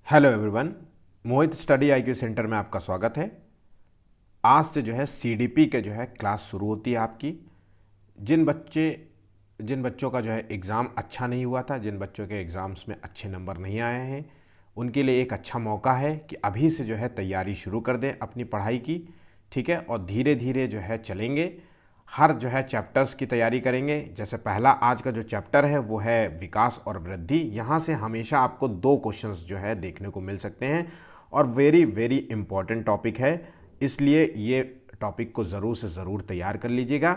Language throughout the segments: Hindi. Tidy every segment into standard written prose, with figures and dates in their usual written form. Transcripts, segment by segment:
हेलो एवरीवन, मोहित स्टडी आईक्यू सेंटर में आपका स्वागत है। आज से जो है सीडीपी के जो है क्लास शुरू होती है आपकी। जिन बच्चों का जो है एग्ज़ाम अच्छा नहीं हुआ था, जिन बच्चों के एग्ज़ाम्स में अच्छे नंबर नहीं आए हैं, उनके लिए एक अच्छा मौका है कि अभी से जो है तैयारी शुरू कर दें अपनी पढ़ाई की। ठीक है, और धीरे धीरे जो है चलेंगे। हर जो है चैप्टर्स की तैयारी करेंगे। जैसे पहला आज का जो चैप्टर है वो है विकास और वृद्धि। यहाँ से हमेशा आपको 2 क्वेश्चंस जो है देखने को मिल सकते हैं और वेरी वेरी इंपॉर्टेंट टॉपिक है, इसलिए ये टॉपिक को ज़रूर से ज़रूर तैयार कर लीजिएगा।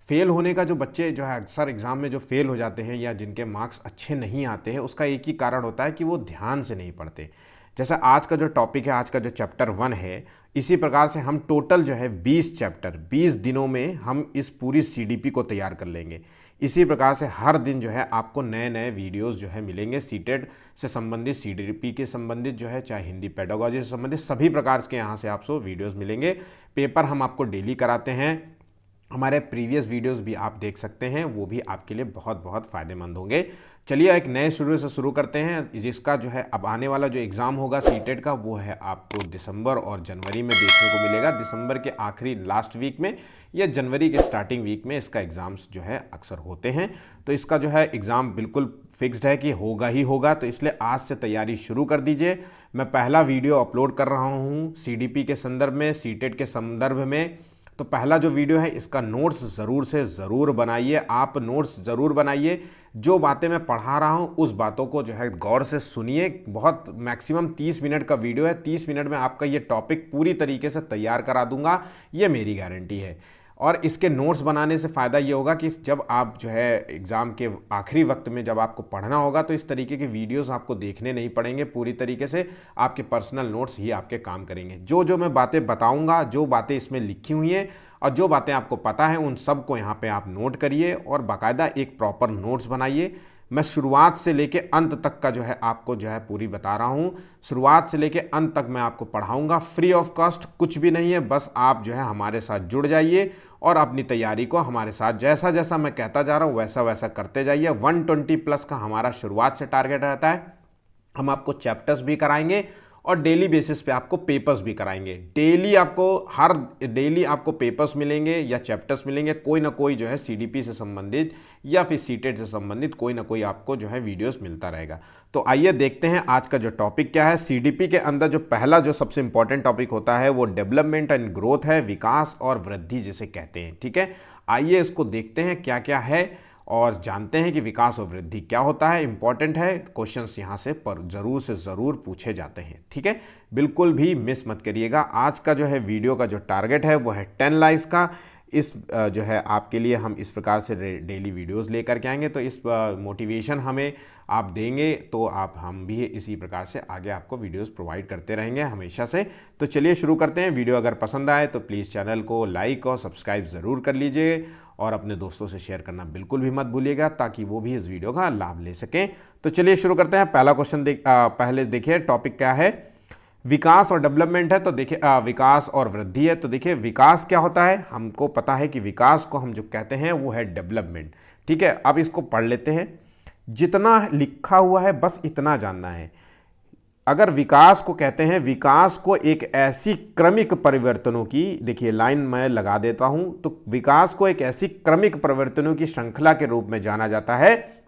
फेल होने का जो बच्चे जो है अक्सर एग्ज़ाम में जो फेल हो जाते हैं या जिनके मार्क्स अच्छे नहीं आते हैं, उसका एक ही कारण होता है कि वो ध्यान से नहीं पढ़ते। जैसा आज का जो टॉपिक है, आज का जो चैप्टर 1 है, इसी प्रकार से हम टोटल जो है 20 चैप्टर 20 दिनों में हम इस पूरी सीडीपी को तैयार कर लेंगे। इसी प्रकार से हर दिन जो है आपको नए नए वीडियोस जो है मिलेंगे सीटेट से संबंधित, सीडीपी के संबंधित जो है, चाहे हिंदी पेडागोजी से संबंधित सभी प्रकार के यहाँ से आपको वीडियोस मिलेंगे। पेपर हम आपको डेली कराते हैं। हमारे प्रीवियस वीडियोस भी आप देख सकते हैं, वो भी आपके लिए बहुत बहुत फ़ायदेमंद होंगे। चलिए एक नए शुरू करते हैं, जिसका जो है अब आने वाला जो एग्ज़ाम होगा सीटेट का, वो है आपको दिसंबर और जनवरी में देखने को मिलेगा। दिसंबर के आखिरी लास्ट वीक में या जनवरी के स्टार्टिंग वीक में इसका एग्ज़ाम्स जो है अक्सर होते हैं। तो इसका जो है एग्ज़ाम बिल्कुल फिक्स्ड है कि होगा ही होगा, तो इसलिए आज से तैयारी शुरू कर दीजिए। मैं पहला वीडियो अपलोड कर रहा हूँ सीडीपी के संदर्भ में, सीटेट के संदर्भ में। तो पहला जो वीडियो है इसका नोट्स ज़रूर से ज़रूर बनाइए। आप नोट्स ज़रूर बनाइए। जो बातें मैं पढ़ा रहा हूँ उस बातों को जो है गौर से सुनिए। बहुत मैक्सिमम 30 मिनट का वीडियो है, 30 मिनट में आपका ये टॉपिक पूरी तरीके से तैयार करा दूंगा, ये मेरी गारंटी है। और इसके नोट्स बनाने से फ़ायदा ये होगा कि जब आप जो है एग्ज़ाम के आखिरी वक्त में जब आपको पढ़ना होगा तो इस तरीके के वीडियोस आपको देखने नहीं पड़ेंगे। पूरी तरीके से आपके पर्सनल नोट्स ही आपके काम करेंगे। जो जो मैं बातें बताऊंगा, जो बातें इसमें लिखी हुई हैं और जो बातें आपको पता है, उन सब को यहाँ पे आप नोट करिए और बाकायदा एक प्रॉपर नोट्स बनाइए। मैं शुरुआत से लेके अंत तक का जो है आपको जो है पूरी बता रहा हूँ। शुरुआत से लेके अंत तक मैं आपको पढ़ाऊँगा, फ्री ऑफ कॉस्ट, कुछ भी नहीं है। बस आप जो है हमारे साथ जुड़ जाइए और अपनी तैयारी को हमारे साथ जैसा जैसा मैं कहता जा रहा हूँ वैसा वैसा करते जाइए। 120 प्लस का हमारा शुरुआत से टारगेट रहता है। हम आपको चैप्टर्स भी कराएंगे और डेली बेसिस पे आपको पेपर्स भी कराएंगे। डेली आपको पेपर्स मिलेंगे या चैप्टर्स मिलेंगे, कोई ना कोई जो है सीडीपी से संबंधित या फिर सीटेट से संबंधित कोई ना कोई आपको जो है वीडियोस मिलता रहेगा। तो आइए देखते हैं आज का जो टॉपिक क्या है। सीडीपी के अंदर जो पहला जो सबसे इंपॉर्टेंट टॉपिक होता है वो डेवलपमेंट एंड ग्रोथ है, विकास और वृद्धि जिसे कहते हैं। ठीक है, आइए इसको देखते हैं क्या क्या है और जानते हैं कि विकास और वृद्धि क्या होता है। इंपॉर्टेंट है, क्वेश्चंस यहाँ से पर ज़रूर से ज़रूर पूछे जाते हैं। ठीक है, बिल्कुल भी मिस मत करिएगा। आज का जो है वीडियो का जो टारगेट है वो है 10 लाइक्स का। इस जो है आपके लिए हम इस प्रकार से डेली वीडियोस लेकर के आएंगे, तो इस मोटिवेशन हमें आप देंगे तो हम भी इसी प्रकार से आगे आपको वीडियोस प्रोवाइड करते रहेंगे हमेशा से। तो चलिए शुरू करते हैं। वीडियो अगर पसंद आए तो प्लीज़ चैनल को लाइक और सब्सक्राइब ज़रूर कर लीजिए और अपने दोस्तों से शेयर करना बिल्कुल भी मत भूलिएगा ताकि वो भी इस वीडियो का लाभ ले सकें। तो चलिए शुरू करते हैं। पहला क्वेश्चन पहले देखिए टॉपिक क्या है। विकास और डेवलपमेंट है, तो देखिए विकास और वृद्धि है। तो देखिए विकास क्या होता है, हमको पता है कि विकास को हम जो कहते हैं वो है डेवलपमेंट। ठीक है, अब इसको पढ़ लेते हैं। जितना लिखा हुआ है बस इतना जानना है। अगर विकास को कहते हैं, विकास को एक ऐसी क्रमिक परिवर्तनों की, देखिए लाइन मैं लगा देता हूं, तो विकास को एक ऐसी क्रमिक परिवर्तनों की श्रृंखला के रूप में जाना जाता है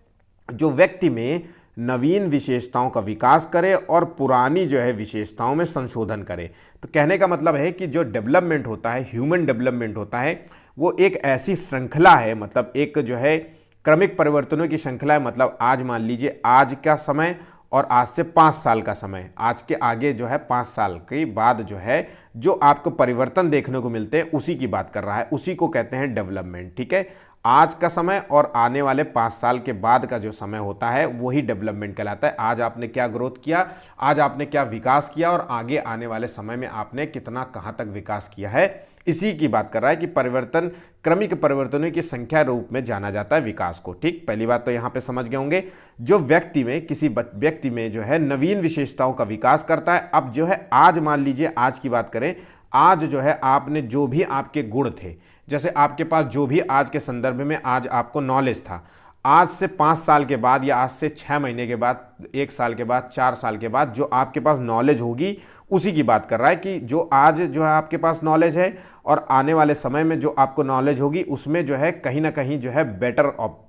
जो व्यक्ति में नवीन विशेषताओं का विकास करे और पुरानी जो है विशेषताओं में संशोधन करे। तो कहने का मतलब है कि जो डेवलपमेंट होता है, ह्यूमन डेवलपमेंट होता है, वो एक ऐसी श्रृंखला है, मतलब एक जो है क्रमिक परिवर्तनों की श्रृंखला है। मतलब आज मान लीजिए आज का समय और आज से 5 साल का समय, आज के आगे जो है 5 साल के बाद जो है जो आपको परिवर्तन देखने को मिलते हैं उसी की बात कर रहा है, उसी को कहते हैं डेवलपमेंट। ठीक है, आज का समय और आने वाले 5 साल के बाद का जो समय होता है वही डेवलपमेंट कहलाता है। आज आपने क्या ग्रोथ किया, आज आपने क्या विकास किया और आगे आने वाले समय में आपने कितना कहां तक विकास किया है, इसी की बात कर रहा है कि परिवर्तन, क्रमिक परिवर्तनों की संख्या रूप में जाना जाता है विकास को। ठीक, पहली बात तो यहां पे समझ गए होंगे। जो व्यक्ति में, किसी व्यक्ति में जो है नवीन विशेषताओं का विकास करता है। अब जो है आज मान लीजिए, आज की बात करें, आज जो है आपने जो भी आपके गुण थे, जैसे आपके पास जो भी आज के संदर्भ में आज आपको नॉलेज था, आज से 5 साल के बाद या आज से 6 महीने के बाद, 1 साल के बाद, 4 साल के बाद जो आपके पास नॉलेज होगी उसी की बात कर रहा है कि जो आज जो है आपके पास नॉलेज है और आने वाले समय में जो आपको नॉलेज होगी उसमें जो है कहीं ना कहीं जो है बेटर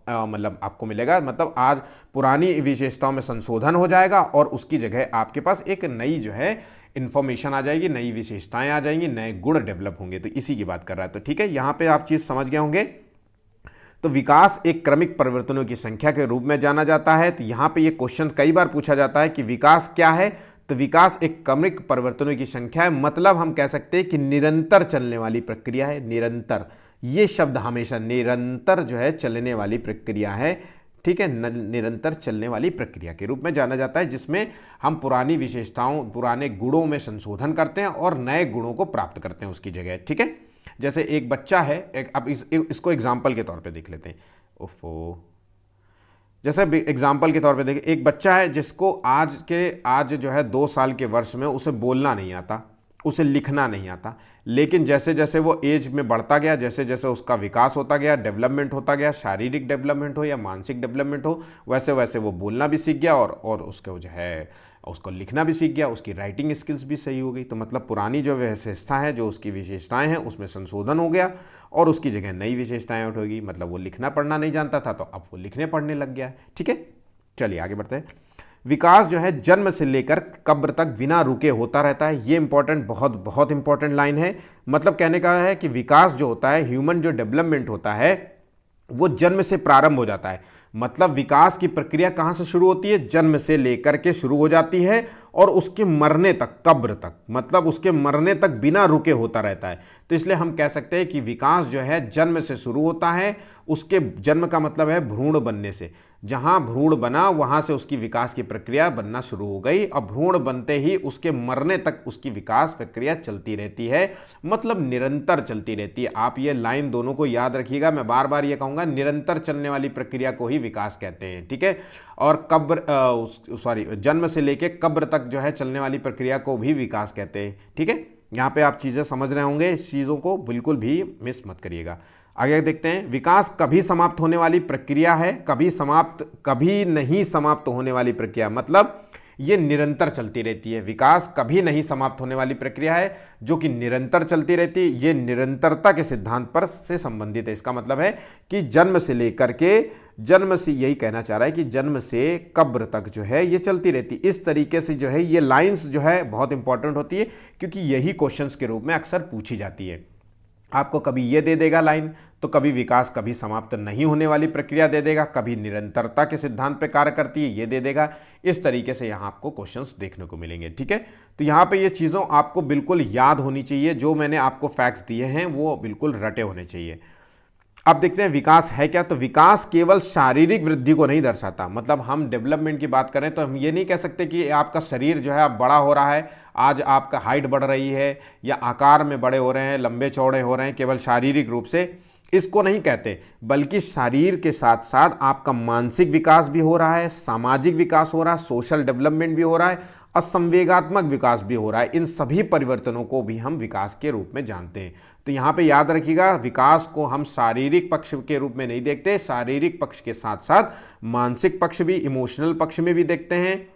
मतलब आपको मिलेगा। मतलब आज पुरानी विशेषताओं में संशोधन हो जाएगा और उसकी जगह आपके पास एक नई जो है इन्फॉर्मेशन आ जाएगी, नई विशेषताएं आ जाएंगी, नए गुण डेवलप होंगे। तो इसी की बात कर रहा है। तो ठीक है, यहां पे आप चीज समझ गए होंगे। तो विकास एक क्रमिक परिवर्तनों की संख्या के रूप में जाना जाता है। तो यहां पे ये क्वेश्चन कई बार पूछा जाता है कि विकास क्या है। तो विकास एक क्रमिक परिवर्तनों की संख्या है, मतलब हम कह सकते हैं कि निरंतर चलने वाली प्रक्रिया है। निरंतर, ये शब्द हमेशा निरंतर जो है चलने वाली प्रक्रिया है। ठीक है, निरंतर चलने वाली प्रक्रिया के रूप में जाना जाता है, जिसमें हम पुरानी विशेषताओं, पुराने गुणों में संशोधन करते हैं और नए गुणों को प्राप्त करते हैं उसकी जगह। ठीक है, जैसे एक बच्चा है, अब इसको एग्जाम्पल के तौर पे देख लेते हैं। ओफो, जैसे एग्जाम्पल के तौर पे देखें, एक बच्चा है जिसको आज जो है 2 साल के वर्ष में उसे बोलना नहीं आता, उसे लिखना नहीं आता, लेकिन जैसे जैसे वो एज में बढ़ता गया, जैसे जैसे उसका विकास होता गया, डेवलपमेंट होता गया, शारीरिक डेवलपमेंट हो या मानसिक डेवलपमेंट हो, वैसे वैसे वो बोलना भी सीख गया और उसको जो है उसको लिखना भी सीख गया, उसकी राइटिंग स्किल्स भी सही हो गई। तो मतलब पुरानी जो विशेषता है, जो उसकी विशेषताएं हैं, उसमें संशोधन हो गया और उसकी जगह नई विशेषताएं उठ होगी। मतलब वो लिखना पढ़ना नहीं जानता था तो अब वो लिखने पढ़ने लग गया है। ठीक है, चलिए आगे बढ़ते हैं। विकास जो है जन्म से लेकर कब्र तक बिना रुके होता रहता है। ये इंपॉर्टेंट, बहुत बहुत इंपॉर्टेंट लाइन है। मतलब कहने का है कि विकास जो होता है, ह्यूमन जो डेवलपमेंट होता है, वो जन्म से प्रारंभ हो जाता है। मतलब विकास की प्रक्रिया कहां से शुरू होती है? जन्म से लेकर के शुरू हो जाती है और उसके मरने तक, कब्र तक, मतलब उसके मरने तक बिना रुके होता रहता है। तो इसलिए हम कह सकते हैं कि विकास जो है जन्म से शुरू होता है। उसके जन्म का मतलब है भ्रूण बनने से। जहां भ्रूण बना वहां से उसकी विकास की प्रक्रिया बनना शुरू हो गई और भ्रूण बनते ही उसके मरने तक उसकी विकास प्रक्रिया चलती रहती है, मतलब निरंतर चलती रहती है। आप ये लाइन दोनों को याद रखिएगा। मैं बार बार ये कहूंगा, निरंतर चलने वाली प्रक्रिया को ही विकास कहते हैं। ठीक है, और जन्म से लेके कब्र तक जो है चलने वाली प्रक्रिया को भी विकास कहते हैं। ठीक है, यहां पे आप चीजें समझ रहे होंगे, इस चीजों को बिल्कुल भी मिस मत करिएगा। आगे देखते हैं। विकास कभी समाप्त होने वाली प्रक्रिया है, कभी नहीं समाप्त होने वाली प्रक्रिया, मतलब ये निरंतर चलती रहती है। विकास कभी नहीं समाप्त होने वाली प्रक्रिया है जो कि निरंतर चलती रहती है। ये निरंतरता के सिद्धांत पर से संबंधित है। इसका मतलब है कि जन्म से लेकर के, जन्म से, यही कहना चाह रहा है कि जन्म से कब्र तक जो है ये चलती रहती है। इस तरीके से जो है ये लाइंस जो है बहुत इंपॉर्टेंट होती है, क्योंकि यही क्वेश्चंस के रूप में अक्सर पूछी जाती है। आपको कभी ये दे देगा लाइन, तो कभी विकास कभी समाप्त नहीं होने वाली प्रक्रिया दे देगा, कभी निरंतरता के सिद्धांत पे कार्य करती है ये दे देगा। इस तरीके से यहाँ आपको क्वेश्चंस देखने को मिलेंगे। ठीक है, तो यहाँ पे ये चीज़ों आपको बिल्कुल याद होनी चाहिए। जो मैंने आपको फैक्ट्स दिए हैं वो बिल्कुल रटे होने चाहिए। अब देखते हैं विकास है क्या। तो विकास केवल शारीरिक वृद्धि को नहीं दर्शाता। मतलब हम डेवलपमेंट की बात करें तो हम ये नहीं कह सकते कि आपका शरीर जो है अब बड़ा हो रहा है, आज आपका हाइट बढ़ रही है या आकार में बड़े हो रहे हैं, लंबे चौड़े हो रहे हैं, केवल शारीरिक रूप से, इसको नहीं कहते। बल्कि शरीर के साथ साथ आपका मानसिक विकास भी हो रहा है, सामाजिक विकास हो रहा है, सोशल डेवलपमेंट भी हो रहा है और संवेगात्मक विकास भी हो रहा है। इन सभी परिवर्तनों को भी हम विकास के रूप में जानते हैं। तो यहाँ पे याद रखिएगा, विकास को हम शारीरिक पक्ष के रूप में नहीं देखते, शारीरिक पक्ष के साथ साथ मानसिक पक्ष भी, इमोशनल पक्ष में भी देखते हैं,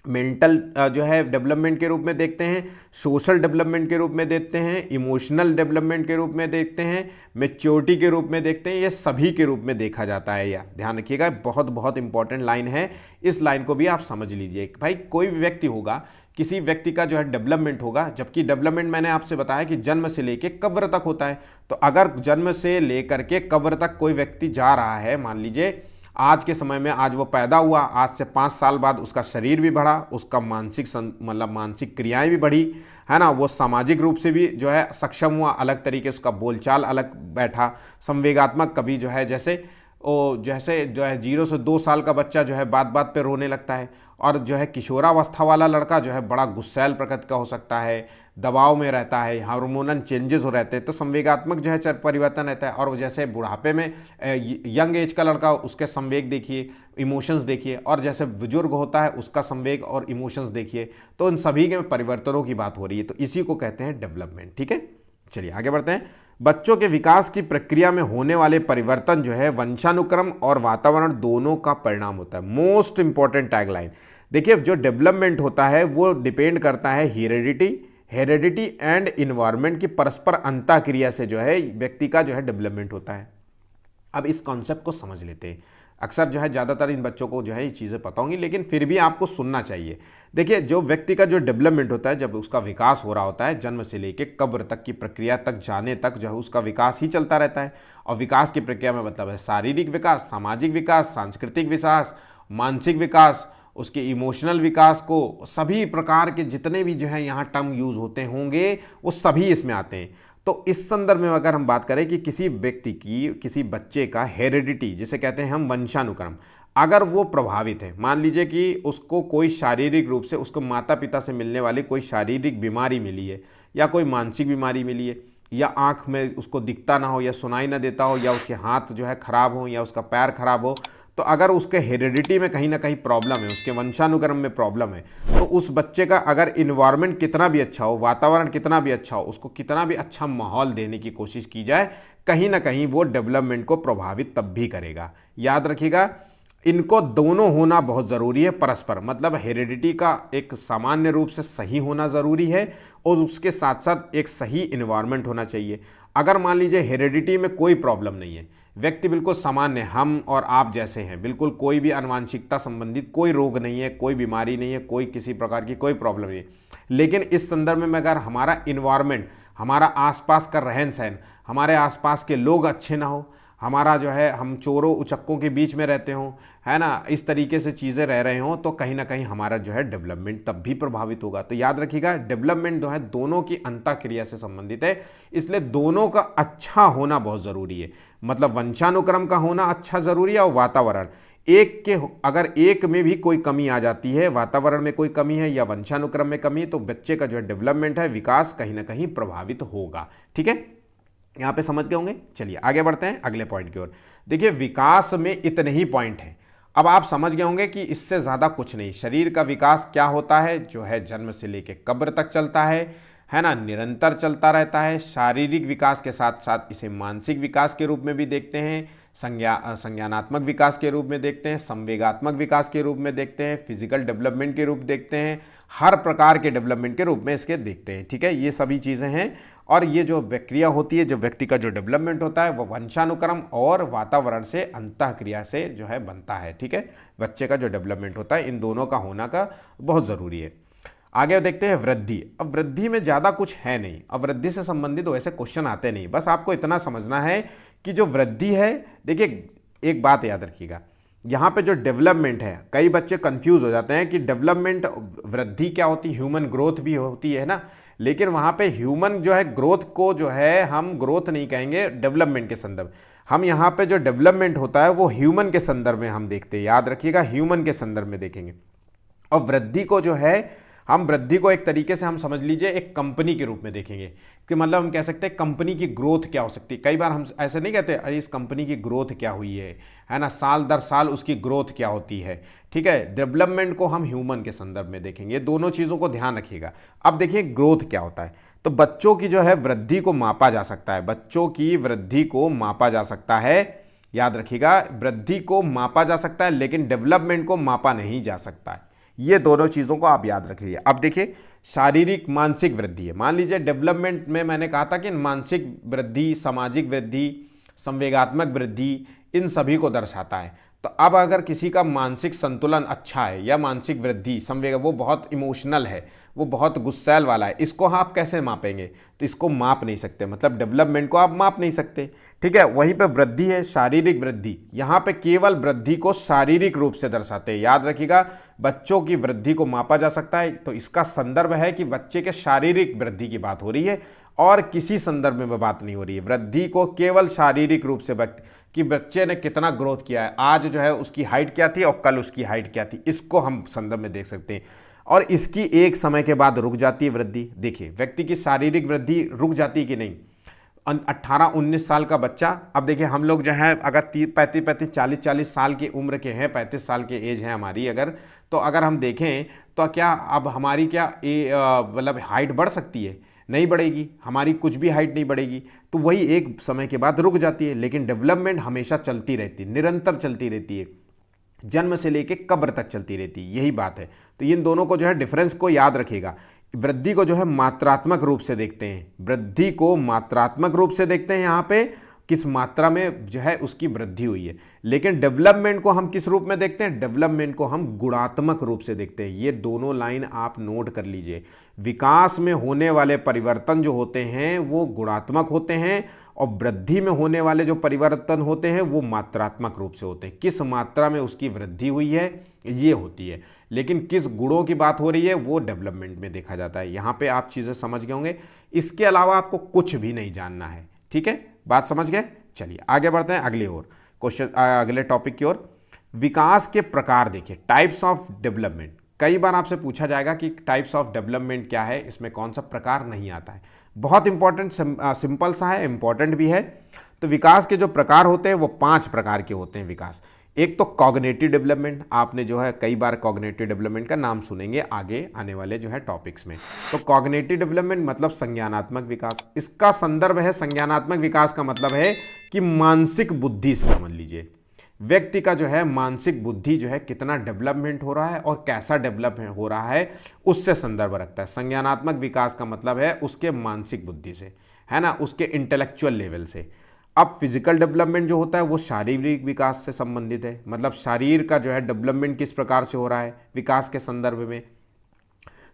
मेंटल जो है डेवलपमेंट के रूप में देखते हैं, सोशल डेवलपमेंट के रूप में देखते हैं, इमोशनल डेवलपमेंट के रूप में देखते हैं, मैच्योरिटी के रूप में देखते हैं। ये सभी के रूप में देखा जाता है। यार ध्यान रखिएगा, बहुत बहुत इंपॉर्टेंट लाइन है। इस लाइन को भी आप समझ लीजिए। भाई कोई भी व्यक्ति होगा, किसी व्यक्ति का जो है डेवलपमेंट होगा, जबकि डेवलपमेंट मैंने आपसे बताया कि जन्म से लेकर कब्र तक होता है। तो अगर जन्म से लेकर के कब्र तक कोई व्यक्ति जा रहा है, मान लीजिए आज के समय में, आज वो पैदा हुआ, आज से 5 साल बाद उसका शरीर भी बढ़ा, उसका मानसिक क्रियाएं भी बढ़ी, है ना, वो सामाजिक रूप से भी जो है सक्षम हुआ, अलग तरीके से उसका बोलचाल अलग बैठा, संवेगात्मक, कभी जो है जैसे जो है 0 से 2 साल का बच्चा जो है बात बात पे रोने लगता है, और जो है किशोरावस्था वाला लड़का जो है बड़ा गुस्सैल प्रकृति का हो सकता है, दबाव में रहता है, हार्मोनल चेंजेस हो रहते हैं, तो संवेगात्मक जो है परिवर्तन रहता है। और जैसे बुढ़ापे में यंग एज का लड़का, उसके संवेग देखिए, इमोशंस देखिए, और जैसे बुजुर्ग होता है उसका संवेग और इमोशंस देखिए। तो इन सभी के परिवर्तनों की बात हो रही है, तो इसी को कहते हैं डेवलपमेंट। ठीक है, चलिए आगे बढ़ते हैं। बच्चों के विकास की प्रक्रिया में होने वाले परिवर्तन जो है वंशानुक्रम और वातावरण दोनों का परिणाम होता है। मोस्ट इंपॉर्टेंट टैगलाइन देखिए, जो डेवलपमेंट होता है वो डिपेंड करता है हेरिडिटी एंड इन्वायरमेंट की परस्पर अंतःक्रिया से जो है व्यक्ति का जो है डेवलपमेंट होता है। अब इस कॉन्सेप्ट को समझ लेते हैं। अक्सर जो है ज़्यादातर इन बच्चों को जो है ये चीज़ें पता होंगी, लेकिन फिर भी आपको सुनना चाहिए। देखिए, जो व्यक्ति का जो डेवलपमेंट होता है, जब उसका विकास हो रहा होता है, जन्म से लेके कब्र तक की प्रक्रिया तक जाने तक जो है उसका विकास ही चलता रहता है। और विकास की प्रक्रिया में मतलब है शारीरिक विकास, सामाजिक विकास, सांस्कृतिक विकास, मानसिक विकास, उसके इमोशनल विकास को, सभी प्रकार के जितने भी जो है यहाँ टर्म यूज़ होते होंगे वो सभी इसमें आते हैं। तो इस संदर्भ में अगर हम बात करें कि किसी व्यक्ति की, किसी बच्चे का हेरिडिटी जिसे कहते हैं हम वंशानुक्रम, अगर वो प्रभावित है, मान लीजिए कि उसको कोई शारीरिक रूप से, उसको माता पिता से मिलने वाली कोई शारीरिक बीमारी मिली है या कोई मानसिक बीमारी मिली है, या आँख में उसको दिखता ना हो या सुनाई ना देता हो, या उसके हाथ जो है खराब हो या उसका पैर खराब हो, तो अगर उसके हेरिडिटी में कहीं ना कहीं प्रॉब्लम है, उसके वंशानुक्रम में प्रॉब्लम है, तो उस बच्चे का अगर इन्वायरमेंट कितना भी अच्छा हो, वातावरण कितना भी अच्छा हो, उसको कितना भी अच्छा माहौल देने की कोशिश की जाए, कहीं ना कहीं वो डेवलपमेंट को प्रभावित तब भी करेगा। याद रखिएगा, इनको दोनों होना बहुत ज़रूरी है परस्पर, मतलब हेरिडिटी का एक सामान्य रूप से सही होना ज़रूरी है और उसके साथ साथ एक सही इन्वायरमेंट होना चाहिए। अगर मान लीजिए हेरिडिटी में कोई प्रॉब्लम नहीं है, व्यक्ति बिल्कुल सामान्य, हम और आप जैसे हैं, बिल्कुल कोई भी आनुवांशिकता संबंधित कोई रोग नहीं है, कोई बीमारी नहीं है, कोई किसी प्रकार की कोई प्रॉब्लम नहीं है, लेकिन इस संदर्भ में अगर हमारा इन्वायरमेंट, हमारा आसपास का रहन सहन, हमारे आसपास के लोग अच्छे ना हो, हमारा जो है हम चोरों उचक्कों के बीच में रहते हों, है ना, इस तरीके से चीज़ें रह रहे हों, तो कहीं ना कहीं हमारा जो है डेवलपमेंट तब भी प्रभावित होगा। तो याद रखिएगा, डेवलपमेंट जो है दोनों की अंतःक्रिया से संबंधित है, इसलिए दोनों का अच्छा होना बहुत ज़रूरी है। मतलब वंशानुक्रम का होना अच्छा ज़रूरी है और वातावरण, एक के अगर एक में भी कोई कमी आ जाती है, वातावरण में कोई कमी है या वंशानुक्रम में कमी है, तो बच्चे का जो है डेवलपमेंट है, विकास कहीं ना कहीं प्रभावित होगा। ठीक है, यहाँ पे समझ गए होंगे। चलिए आगे बढ़ते हैं अगले पॉइंट की ओर। देखिए, विकास में इतने ही पॉइंट हैं। अब आप समझ गए होंगे कि इससे ज़्यादा कुछ नहीं। शरीर का विकास क्या होता है, जो है जन्म से लेकर कब्र तक चलता है ना, निरंतर चलता रहता है। शारीरिक विकास के साथ साथ इसे मानसिक विकास के रूप में भी देखते हैं, संज्ञानात्मक विकास के रूप में देखते हैं, संवेगात्मक विकास के रूप में देखते हैं, फिजिकल डेवलपमेंट के रूप देखते हैं, हर प्रकार के डेवलपमेंट के रूप में इसके देखते हैं। ठीक है, ये सभी चीज़ें हैं। और ये जो प्रक्रिया होती है, जो व्यक्ति का जो डेवलपमेंट होता है, वो वंशानुक्रम और वातावरण से अंतःक्रिया से जो है बनता है। ठीक है, बच्चे का जो डेवलपमेंट होता है, इन दोनों का होना का बहुत ज़रूरी है। आगे देखते हैं वृद्धि। अब वृद्धि में ज़्यादा कुछ है नहीं, अब वृद्धि से संबंधित वैसे क्वेश्चन आते नहीं, बस आपको इतना समझना है कि जो वृद्धि है, देखिए एक बात याद रखिएगा, यहाँ पे जो डेवलपमेंट है, कई बच्चे कंफ्यूज हो जाते हैं कि डेवलपमेंट, वृद्धि क्या होती है, ह्यूमन ग्रोथ भी होती है ना, लेकिन वहाँ पे ह्यूमन जो है ग्रोथ को जो है हम ग्रोथ नहीं कहेंगे डेवलपमेंट के संदर्भ, हम यहाँ पे जो डेवलपमेंट होता है वो ह्यूमन के संदर्भ में हम देखते हैं। याद रखिएगा, ह्यूमन के संदर्भ में देखेंगे। और वृद्धि को जो है, हम वृद्धि को एक तरीके से हम समझ लीजिए एक कंपनी के रूप में देखेंगे, कि मतलब हम कह सकते हैं कंपनी की ग्रोथ क्या हो सकती है। कई बार हम ऐसे नहीं कहते अरे इस कंपनी की ग्रोथ क्या हुई है ना, साल दर साल उसकी ग्रोथ क्या होती है। ठीक है, डेवलपमेंट को हम ह्यूमन के संदर्भ में देखेंगे, दोनों चीज़ों को ध्यान रखिएगा। अब देखिए ग्रोथ क्या होता है, तो बच्चों की जो है वृद्धि को मापा जा सकता है, बच्चों की वृद्धि को मापा जा सकता है। याद रखिएगा, वृद्धि को मापा जा सकता है लेकिन डेवलपमेंट को मापा नहीं जा सकता है। ये दोनों चीज़ों को आप याद रखिए। अब देखिए, शारीरिक मानसिक वृद्धि है, मान लीजिए डेवलपमेंट में मैंने कहा था कि मानसिक वृद्धि, सामाजिक वृद्धि, संवेगात्मक वृद्धि, इन सभी को दर्शाता है। तो अब अगर किसी का मानसिक संतुलन अच्छा है या मानसिक वृद्धि, संवेग, वो बहुत इमोशनल है, वो बहुत गुस्सैल वाला है, इसको आप कैसे मापेंगे, तो इसको माप नहीं सकते, मतलब डेवलपमेंट को आप माप नहीं सकते। ठीक है, वहीं पे वृद्धि है, शारीरिक वृद्धि, यहाँ पे केवल वृद्धि को शारीरिक रूप से दर्शाते हैं। याद रखिएगा, बच्चों की वृद्धि को मापा जा सकता है, तो इसका संदर्भ है कि बच्चे के शारीरिक वृद्धि की बात हो रही है और किसी संदर्भ में बात नहीं हो रही है। वृद्धि को केवल शारीरिक रूप से कि बच्चे ने कितना ग्रोथ किया है, आज जो है उसकी हाइट क्या थी और कल उसकी हाइट क्या थी, इसको हम संदर्भ में देख सकते हैं। और इसकी एक समय के बाद रुक जाती है वृद्धि। देखिए, व्यक्ति की शारीरिक वृद्धि रुक जाती है कि नहीं। 18-19 साल का बच्चा, अब देखिए हम लोग जो है अगर 35 40 साल की उम्र के हैं, 35 साल की एज है हमारी, अगर तो अगर हम देखें तो क्या अब हमारी क्या मतलब हाइट बढ़ सकती है? नहीं बढ़ेगी, हमारी कुछ भी हाइट नहीं बढ़ेगी, तो वही एक समय के बाद रुक जाती है। लेकिन डेवलपमेंट हमेशा चलती रहती है, निरंतर चलती रहती है, जन्म से लेके कब्र तक चलती रहती है, यही बात है। तो इन दोनों को जो है डिफरेंस को याद रखिएगा। वृद्धि को जो है मात्रात्मक रूप से देखते हैं, वृद्धि को मात्रात्मक रूप से देखते हैं, यहाँ पे किस मात्रा में जो है उसकी वृद्धि हुई है। लेकिन डेवलपमेंट को हम किस रूप में देखते हैं? डेवलपमेंट को हम गुणात्मक रूप से देखते हैं। ये दोनों लाइन आप नोट कर लीजिए। विकास में होने वाले परिवर्तन जो होते हैं वो गुणात्मक होते हैं, और वृद्धि में होने वाले जो परिवर्तन होते हैं वो मात्रात्मक रूप से होते हैं। किस मात्रा में उसकी वृद्धि हुई है ये होती है, लेकिन किस गुणों की बात हो रही है वो डेवलपमेंट में देखा जाता है। यहाँ पे आप चीज़ें समझ गए होंगे, इसके अलावा आपको कुछ भी नहीं जानना है। ठीक है, बात समझ गए? चलिए आगे बढ़ते हैं अगली ओर, क्वेश्चन अगले टॉपिक की ओर। विकास के प्रकार देखिए, टाइप्स ऑफ डेवलपमेंट। कई बार आपसे पूछा जाएगा कि टाइप्स ऑफ डेवलपमेंट क्या है, इसमें कौन सा प्रकार नहीं आता है। बहुत इंपॉर्टेंट, सिंपल सा है, इंपॉर्टेंट भी है। तो विकास के जो प्रकार होते हैं वो 5 प्रकार के होते हैं विकास। एक तो कॉग्निटिव डेवलपमेंट, आपने जो है कई बार कॉग्निटिव डेवलपमेंट का नाम सुनेंगे आगे आने वाले जो है टॉपिक्स में। तो कॉग्निटिव डेवलपमेंट मतलब संज्ञानात्मक विकास, इसका संदर्भ है संज्ञानात्मक विकास का मतलब है कि मानसिक बुद्धि से समझ लीजिए, व्यक्ति का जो है मानसिक बुद्धि जो है कितना डेवलपमेंट हो रहा है और कैसा डेवलपमेंट हो रहा है उससे संदर्भ रखता है। संज्ञानात्मक विकास का मतलब है उसके मानसिक बुद्धि से, है ना, उसके इंटेलेक्चुअल लेवल से। अब फिजिकल डेवलपमेंट जो होता है वो शारीरिक विकास से संबंधित है, मतलब शरीर का जो है डेवलपमेंट किस प्रकार से हो रहा है विकास के संदर्भ में।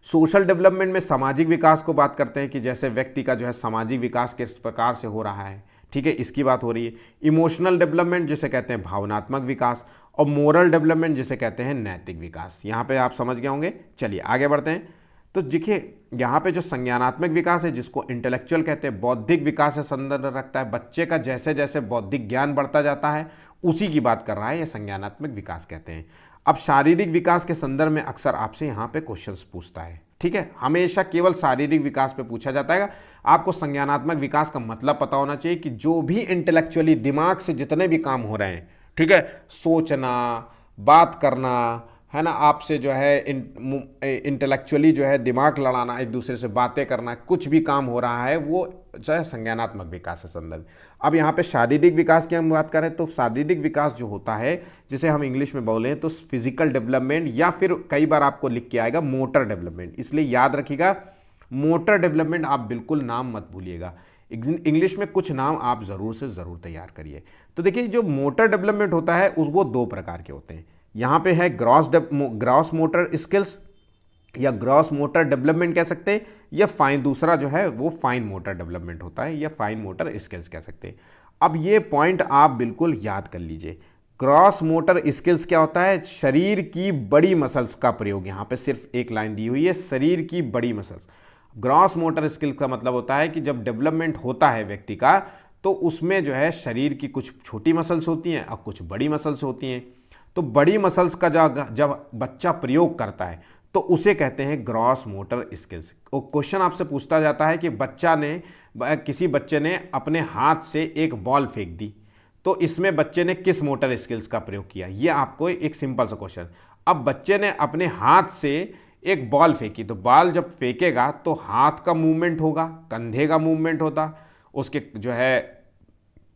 सोशल डेवलपमेंट में सामाजिक विकास को बात करते हैं कि जैसे व्यक्ति का जो है सामाजिक विकास किस प्रकार से हो रहा है, ठीक है, इसकी बात हो रही है। इमोशनल डेवलपमेंट जिसे कहते हैं भावनात्मक विकास, और मोरल डेवलपमेंट जिसे कहते हैं नैतिक विकास। यहाँ पे आप समझ गए होंगे। चलिए आगे बढ़ते हैं। तो देखिए यहाँ पे जो संज्ञानात्मक विकास है जिसको इंटेलेक्चुअल कहते हैं, बौद्धिक विकास से संदर्भ रखता है। बच्चे का जैसे जैसे बौद्धिक ज्ञान बढ़ता जाता है उसी की बात कर रहा है, यह संज्ञानात्मक विकास कहते हैं। अब शारीरिक विकास के संदर्भ में अक्सर आपसे यहाँ पे क्वेश्चंस पूछता है, ठीक है, हमेशा केवल शारीरिक विकास पे पूछा जाता है। आपको संज्ञानात्मक विकास का मतलब पता होना चाहिए कि जो भी इंटेलेक्चुअली दिमाग से जितने भी काम हो रहे हैं, ठीक है, सोचना, बात करना, है ना, आपसे जो है इंटेलेक्चुअली जो है दिमाग लड़ाना, एक दूसरे से बातें करना, कुछ भी काम हो रहा है वो जो है संज्ञानात्मक विकास से संदर्भ। अब यहाँ पे शारीरिक विकास की हम बात करें तो शारीरिक विकास जो होता है जिसे हम इंग्लिश में बोलें तो फिजिकल डेवलपमेंट, या फिर कई बार आपको लिख के आएगा मोटर डेवलपमेंट, इसलिए याद रखिएगा मोटर डेवलपमेंट आप बिल्कुल नाम मत भूलिएगा। इंग्लिश में कुछ नाम आप ज़रूर से ज़रूर तैयार करिए। तो देखिए जो मोटर डेवलपमेंट होता है उस वो 2 प्रकार के होते हैं। यहाँ पे है ग्रॉस मोटर स्किल्स या ग्रॉस मोटर डेवलपमेंट कह सकते हैं, या फाइन, दूसरा जो है वो फाइन मोटर डेवलपमेंट होता है या फाइन मोटर स्किल्स कह सकते हैं। अब ये पॉइंट आप बिल्कुल याद कर लीजिए। ग्रॉस मोटर स्किल्स क्या होता है? शरीर की बड़ी मसल्स का प्रयोग, यहाँ पे सिर्फ एक लाइन दी हुई है, शरीर की बड़ी मसल्स। ग्रॉस मोटर स्किल का मतलब होता है कि जब डेवलपमेंट होता है व्यक्ति का तो उसमें जो है शरीर की कुछ छोटी मसल्स होती हैं और कुछ बड़ी मसल्स होती हैं। तो बड़ी मसल्स का जब बच्चा प्रयोग करता है तो उसे कहते हैं ग्रॉस मोटर स्किल्स। क्वेश्चन आपसे पूछता जाता है कि किसी बच्चे ने अपने हाथ से एक बॉल फेंक दी, तो इसमें बच्चे ने किस मोटर स्किल्स का प्रयोग किया? ये आपको एक सिंपल सा क्वेश्चन। अब बच्चे ने अपने हाथ से एक बॉल फेंकी, तो बॉल जब फेंकेगा तो हाथ का मूवमेंट होगा, कंधे का मूवमेंट होता, उसके जो है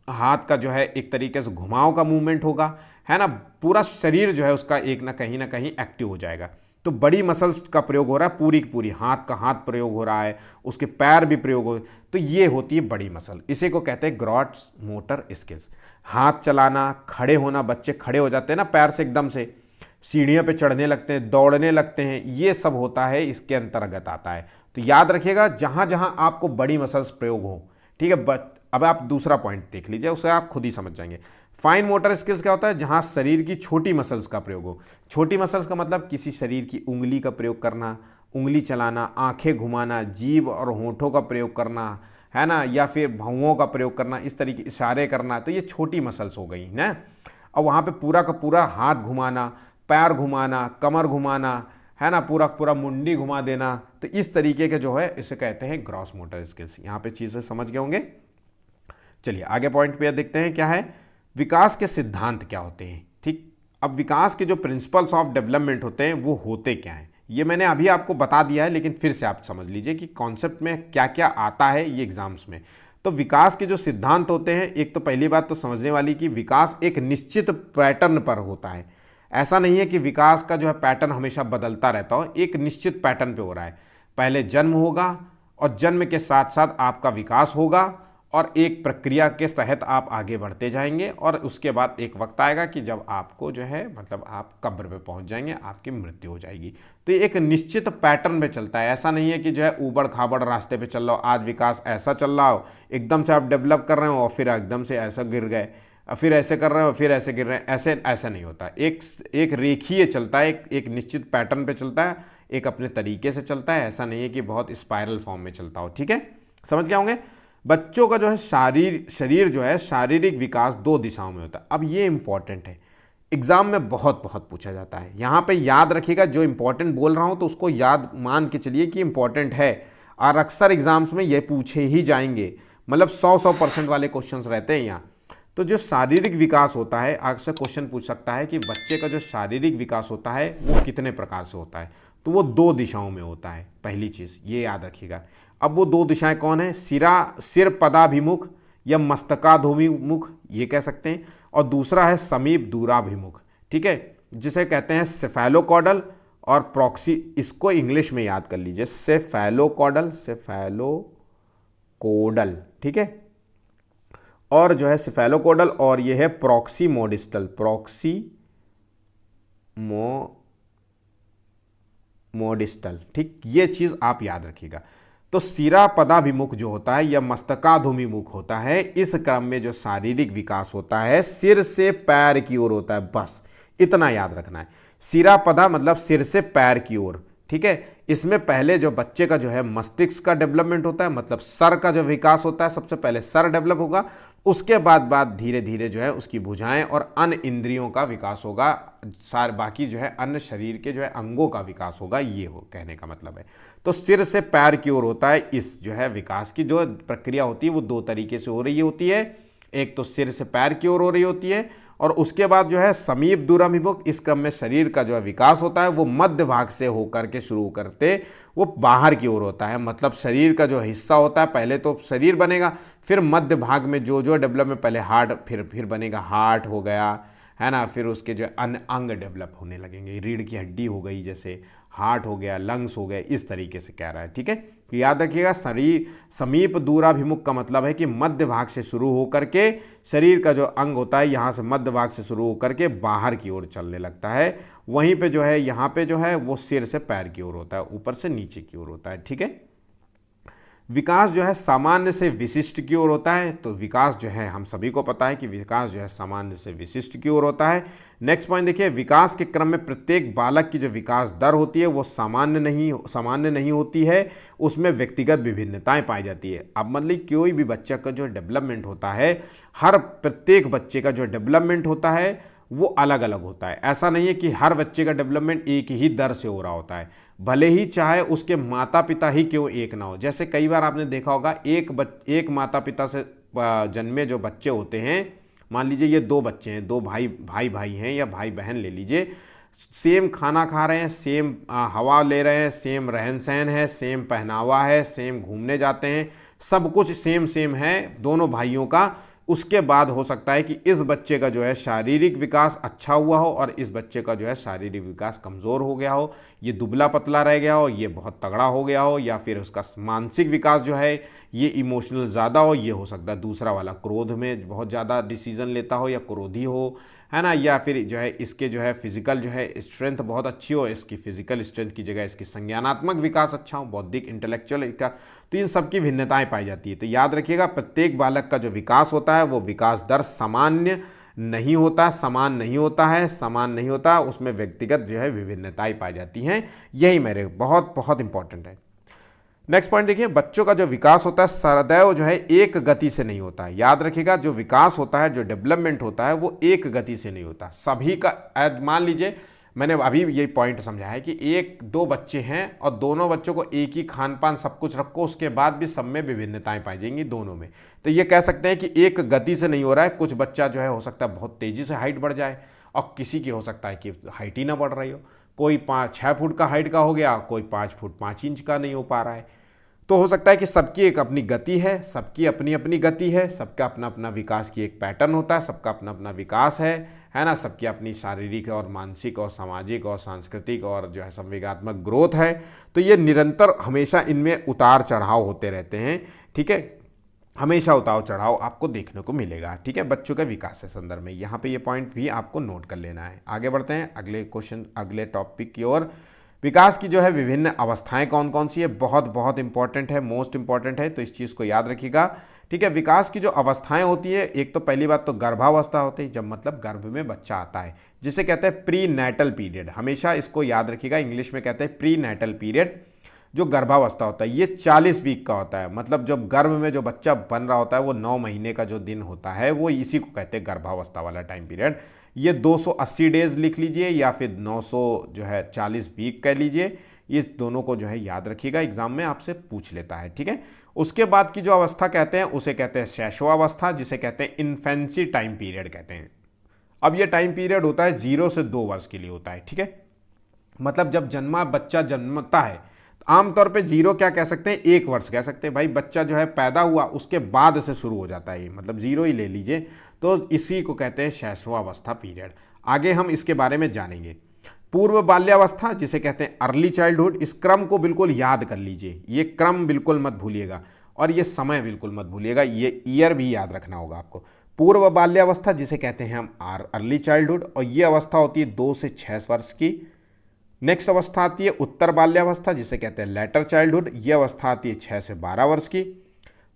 हाथ का जो है एक तरीके से घुमाव का मूवमेंट होगा, है ना, पूरा शरीर जो है उसका एक ना कहीं एक्टिव हो जाएगा। तो बड़ी मसल्स का प्रयोग हो रहा है, पूरी की पूरी हाथ का हाथ प्रयोग हो रहा है, उसके पैर भी प्रयोग हो, तो ये होती है बड़ी मसल। इसी को कहते हैं ग्रॉस मोटर स्किल्स। हाथ चलाना, खड़े होना, बच्चे खड़े हो जाते हैं ना पैर से, एकदम से सीढ़ियों पे चढ़ने लगते हैं, दौड़ने लगते हैं, ये सब होता है, इसके अंतर्गत आता है। तो याद रखिएगा जहां जहां आपको बड़ी मसल्स प्रयोग हो, ठीक है। अब आप दूसरा पॉइंट देख लीजिए, उसे आप खुद ही समझ जाएंगे। फाइन मोटर स्किल्स क्या होता है? जहां शरीर की छोटी मसल्स का प्रयोग हो। छोटी मसल्स का मतलब किसी शरीर की उंगली का प्रयोग करना, उंगली चलाना, आंखें घुमाना, जीभ और होंठों का प्रयोग करना, है ना, या फिर भौंहों का प्रयोग करना, इस तरीके इशारे करना, तो ये छोटी मसल्स हो गई ना। और वहाँ पे पूरा का पूरा हाथ घुमाना, पैर घुमाना, कमर घुमाना, है ना, पूरा पूरा मुंडी घुमा देना, तो इस तरीके के जो है इसे कहते हैं ग्रॉस मोटर स्किल्स। यहाँ पे चीज़ें समझ गए होंगे। चलिए आगे पॉइंट पे देखते हैं क्या है, विकास के सिद्धांत क्या होते हैं। ठीक, अब विकास के जो प्रिंसिपल्स ऑफ डेवलपमेंट होते हैं वो होते क्या हैं, ये मैंने अभी आपको बता दिया है, लेकिन फिर से आप समझ लीजिए कि कॉन्सेप्ट में क्या क्या आता है ये एग्जाम्स में। तो विकास के जो सिद्धांत होते हैं, एक तो पहली बात तो समझने वाली कि विकास एक निश्चित पैटर्न पर होता है। ऐसा नहीं है कि विकास का जो है पैटर्न हमेशा बदलता रहता हो, एक निश्चित पैटर्न पे हो रहा है। पहले जन्म होगा और जन्म के साथ साथ आपका विकास होगा और एक प्रक्रिया के तहत आप आगे बढ़ते जाएंगे और उसके बाद एक वक्त आएगा कि जब आपको जो है मतलब आप कब्र पे पहुंच जाएंगे, आपकी मृत्यु हो जाएगी। तो ये एक निश्चित पैटर्न में चलता है। ऐसा नहीं है कि जो है ऊबड़ खाबड़ रास्ते पे चल रहा हो, आज विकास ऐसा चल रहा हो, एकदम से आप डेवलप कर रहे हो और फिर एकदम से ऐसा गिर गए, फिर ऐसे कर रहे हो फिर ऐसे गिर रहे हैं, ऐसे ऐसा नहीं होता। एक रेखीय चलता है, एक निश्चित पैटर्न पे चलता है, एक अपने तरीके से चलता है। ऐसा नहीं है कि बहुत स्पाइरल फॉर्म में चलता हो। ठीक है, समझ गए होंगे। बच्चों का जो है शरीर जो है शारीरिक विकास 2 दिशाओं में होता है। अब ये इंपॉर्टेंट है, एग्जाम में बहुत बहुत पूछा जाता है। यहाँ पे याद रखिएगा, जो इंपॉर्टेंट बोल रहा हूँ तो उसको याद मान के चलिए कि इंपॉर्टेंट है और अक्सर एग्जाम्स में ये पूछे ही जाएंगे। मतलब 100% वाले क्वेश्चंस रहते हैं यहाँ। तो जो शारीरिक विकास होता है, आपसे क्वेश्चन पूछ सकता है कि बच्चे का जो शारीरिक विकास होता है वो कितने प्रकार से होता है। तो वो 2 दिशाओं में होता है, पहली चीज़ ये याद रखिएगा। अब वो 2 दिशाएं कौन है, सिर पदाभिमुख या मस्तकाभिमुख ये कह सकते हैं, और दूसरा है समीप दूराभिमुख। ठीक है, जिसे कहते हैं सेफेलोकॉडल और प्रॉक्सी। इसको इंग्लिश में याद कर लीजिए, सेफेलोकॉडल, सेफेलोकोडल। ठीक है, और जो है सेफेलोकोडल और ये है प्रॉक्सीमोडिस्टल, प्रॉक्सीमोडिस्टल। ठीक, ये चीज आप याद रखिएगा। तो सिरा पदाभिमुख जो होता है या मस्तकाभिमुख होता है, इस क्रम में जो शारीरिक विकास होता है सिर से पैर की ओर होता है। बस इतना याद रखना है, सिरा पदा मतलब सिर से पैर की ओर। ठीक है, इसमें पहले जो बच्चे का जो है मस्तिष्क का डेवलपमेंट होता है, मतलब सर का जो विकास होता है, सबसे पहले सर डेवलप होगा, उसके बाद धीरे धीरे जो है उसकी भुजाएं और अन्य इंद्रियों का विकास होगा, सारे बाकी जो है अन्य शरीर के जो है अंगों का विकास होगा। ये हो कहने का मतलब है। तो सिर से पैर की ओर होता है। इस जो है विकास की जो प्रक्रिया होती है वो 2 तरीके से हो रही होती है। एक तो सिर से पैर की ओर हो रही होती है और उसके बाद जो है समीप दूराभिमुख, इस क्रम में शरीर का जो है विकास होता है वो मध्य भाग से होकर के शुरू करते वो बाहर की ओर होता है। मतलब शरीर का जो हिस्सा होता है, पहले तो शरीर बनेगा, फिर मध्य भाग में जो जो डेवलपमेंट, पहले हार्ट, फिर बनेगा हार्ट हो गया है ना, फिर उसके जो अन्य अंग डेवलप होने लगेंगे, रीढ़ की हड्डी हो गई, जैसे हार्ट हो गया, लंग्स हो गए, इस तरीके से कह रहा है। ठीक है, तो याद रखिएगा, शरीर समीप दूराभिमुख का मतलब है कि मध्य भाग से शुरू होकर के शरीर का जो अंग होता है यहाँ से मध्य भाग से शुरू होकर के बाहर की ओर चलने लगता है। वहीं पे जो है यहाँ पे जो है वो सिर से पैर की ओर होता है, ऊपर से नीचे की ओर होता है। ठीक है, विकास जो है सामान्य से विशिष्ट की ओर होता है। तो विकास जो है हम सभी को पता है कि विकास जो है सामान्य से विशिष्ट की ओर होता है। नेक्स्ट पॉइंट देखिए, विकास के क्रम में प्रत्येक बालक की जो विकास दर होती है वो सामान्य नहीं होती है, उसमें व्यक्तिगत विभिन्नताएं पाई जाती है। अब मतलब कोई भी बच्चा का जो डेवलपमेंट होता है, हर प्रत्येक बच्चे का जो डेवलपमेंट होता है वो अलग अलग होता है। ऐसा नहीं है कि हर बच्चे का डेवलपमेंट एक ही दर से हो रहा होता है, भले ही चाहे उसके माता पिता ही क्यों एक ना हो। जैसे कई बार आपने देखा होगा, एक माता पिता से जन्मे जो बच्चे होते हैं, मान लीजिए ये 2 बच्चे हैं, 2 भाई हैं या भाई बहन ले लीजिए, सेम खाना खा रहे हैं, सेम हवा ले रहे हैं, सेम रहन सहन है, सेम पहनावा है, सेम घूमने जाते हैं, सब कुछ सेम है दोनों भाइयों का। उसके बाद हो सकता है कि इस बच्चे का जो है शारीरिक विकास अच्छा हुआ हो और इस बच्चे का जो है शारीरिक विकास कमज़ोर हो गया हो, ये दुबला पतला रह गया हो, ये बहुत तगड़ा हो गया हो, या फिर उसका मानसिक विकास जो है ये इमोशनल ज़्यादा हो, ये हो सकता है दूसरा वाला क्रोध में बहुत ज़्यादा डिसीजन लेता हो या क्रोधी हो, है ना, या फिर जो है इसके जो है फिजिकल जो है स्ट्रेंथ बहुत अच्छी हो, इसकी फिजिकल स्ट्रेंथ की जगह इसकी संज्ञानात्मक विकास अच्छा हो, बौद्धिक इंटेलेक्चुअल का, तो इन सब की भिन्नताएं पाई जाती है। तो याद रखिएगा, प्रत्येक बालक का जो विकास होता है वो विकास दर समान नहीं होता, उसमें व्यक्तिगत जो है विभिन्नताएं पाई जाती हैं। यही मेरे बहुत बहुत इंपॉर्टेंट है। नेक्स्ट पॉइंट देखिए, बच्चों का जो विकास होता है सदैव जो है एक गति से नहीं होता है। याद रखिएगा, जो विकास होता है, जो डेवलपमेंट होता है वो एक गति से नहीं होता सभी का। मान लीजिए मैंने अभी ये पॉइंट समझा है कि 1-2 बच्चे हैं और दोनों बच्चों को एक ही खान पान सब कुछ रखो, उसके बाद भी सब में विभिन्नताएं पाई जाएंगी दोनों में। तो ये कह सकते हैं कि एक गति से नहीं हो रहा है। कुछ बच्चा जो है हो सकता है बहुत तेजी से हाइट बढ़ जाए और किसी की हो सकता है कि हाइट ही ना बढ़ रही हो। कोई 6 फुट का हाइट का हो गया, कोई 5 फुट 5 इंच का नहीं हो पा रहा है। तो हो सकता है कि सबकी एक अपनी गति है, सबकी अपनी अपनी गति है, सबका अपना अपना विकास की एक पैटर्न होता है, सबका अपना अपना विकास है ना, सबकी अपनी शारीरिक और मानसिक और सामाजिक और सांस्कृतिक और जो है संवेगात्मक ग्रोथ है। तो ये निरंतर हमेशा इनमें उतार चढ़ाव होते रहते हैं, ठीक है, हमेशा उतार चढ़ाव आपको देखने को मिलेगा, ठीक है, बच्चों के विकास के संदर्भ में। यहाँ पे ये पॉइंट भी आपको नोट कर लेना है। आगे बढ़ते हैं अगले क्वेश्चन, अगले टॉपिक की ओर। विकास की जो है विभिन्न अवस्थाएं कौन कौन सी है, बहुत बहुत इंपॉर्टेंट है, मोस्ट इंपॉर्टेंट है, तो इस चीज़ को याद रखिएगा, ठीक है। विकास की जो अवस्थाएं होती है, एक तो पहली बात तो गर्भावस्था होती है, जब मतलब गर्भ में बच्चा आता है, जिसे कहते हैं प्री नैटल पीरियड, हमेशा इसको याद रखिएगा, इंग्लिश में कहते हैं प्री नैटल पीरियड। जो गर्भावस्था होता है ये 40 वीक का होता है, मतलब जब गर्भ में जो बच्चा बन रहा होता है वो 9 महीने का जो दिन होता है वो इसी को कहते हैं गर्भावस्था वाला टाइम पीरियड। ये 280 डेज लिख लीजिए या फिर 900 जो है 40 वीक कह लीजिए, ये दोनों को जो है याद रखिएगा, एग्जाम में आपसे पूछ लेता है, ठीक है। उसके बाद की जो अवस्था कहते हैं उसे कहते हैं शैशवावस्था, जिसे कहते हैं इन्फेंसी टाइम पीरियड कहते हैं। अब ये टाइम पीरियड होता है 0 से 2 वर्ष के लिए होता है, ठीक है, मतलब जब बच्चा जन्मता है, आमतौर पे 0 क्या कह सकते हैं, 1 वर्ष कह सकते हैं, भाई बच्चा जो है पैदा हुआ उसके बाद से शुरू हो जाता है ये, मतलब 0 ही ले लीजिए, तो इसी को कहते हैं शैशवावस्था पीरियड। आगे हम इसके बारे में जानेंगे। पूर्व बाल्यावस्था जिसे कहते हैं अर्ली चाइल्डहुड, इस क्रम को बिल्कुल याद कर लीजिए, ये क्रम बिल्कुल मत भूलिएगा और ये समय बिल्कुल मत भूलिएगा, ये ईयर भी याद रखना होगा आपको। पूर्व बाल्यावस्था जिसे कहते हैं हम अर्ली चाइल्डहुड, और ये अवस्था होती है 2 से 6 वर्ष की। नेक्स्ट अवस्था आती है उत्तर बाल्यावस्था जिसे कहते हैं लेटर चाइल्डहुड, ये अवस्था आती है 6 से 12 वर्ष की।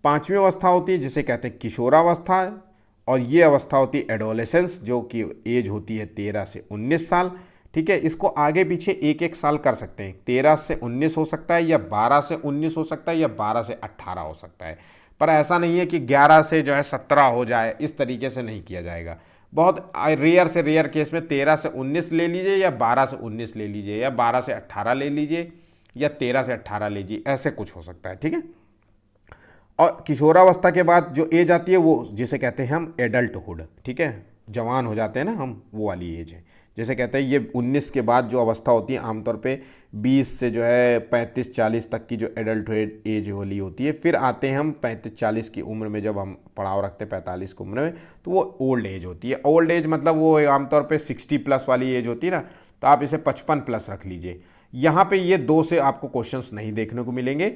5वीं अवस्था होती है जिसे कहते हैं किशोरावस्था, और ये अवस्था होती है एडोलेसेंस, जो कि एज होती है 13 से 19 साल, ठीक है। इसको आगे पीछे एक एक साल कर सकते हैं, 13 से 19 हो सकता है या 12 से 19 हो सकता है या 12 से 18 हो सकता है, पर ऐसा नहीं है कि 11 से जो है 17 हो जाए, इस तरीके से नहीं किया जाएगा। बहुत रेयर से रेयर केस में 13 से 19 ले लीजिए या 12 से 19 ले लीजिए या 12 से 18 ले लीजिए या 13 से 18 लीजिए, ऐसे कुछ हो सकता है, ठीक है। और किशोरावस्था के बाद जो एज आती है वो जिसे कहते हैं हम एडल्टहुड, ठीक है, जवान हो जाते हैं ना हम, वो वाली एज है जैसे कहते हैं। ये 19 के बाद जो अवस्था होती है आमतौर पे 20 से जो है 35-40 तक की जो एडल्टहुड एज वाली होती है। फिर आते हैं हम 35-40 की उम्र में, जब हम पड़ाव रखते हैं 45 की उम्र में, तो वो ओल्ड एज होती है। ओल्ड एज मतलब वो आमतौर पे 60 प्लस वाली एज होती है ना, तो आप इसे 55 प्लस रख लीजिए। यहाँ पे ये 2 से आपको क्वेश्चंस नहीं देखने को मिलेंगे,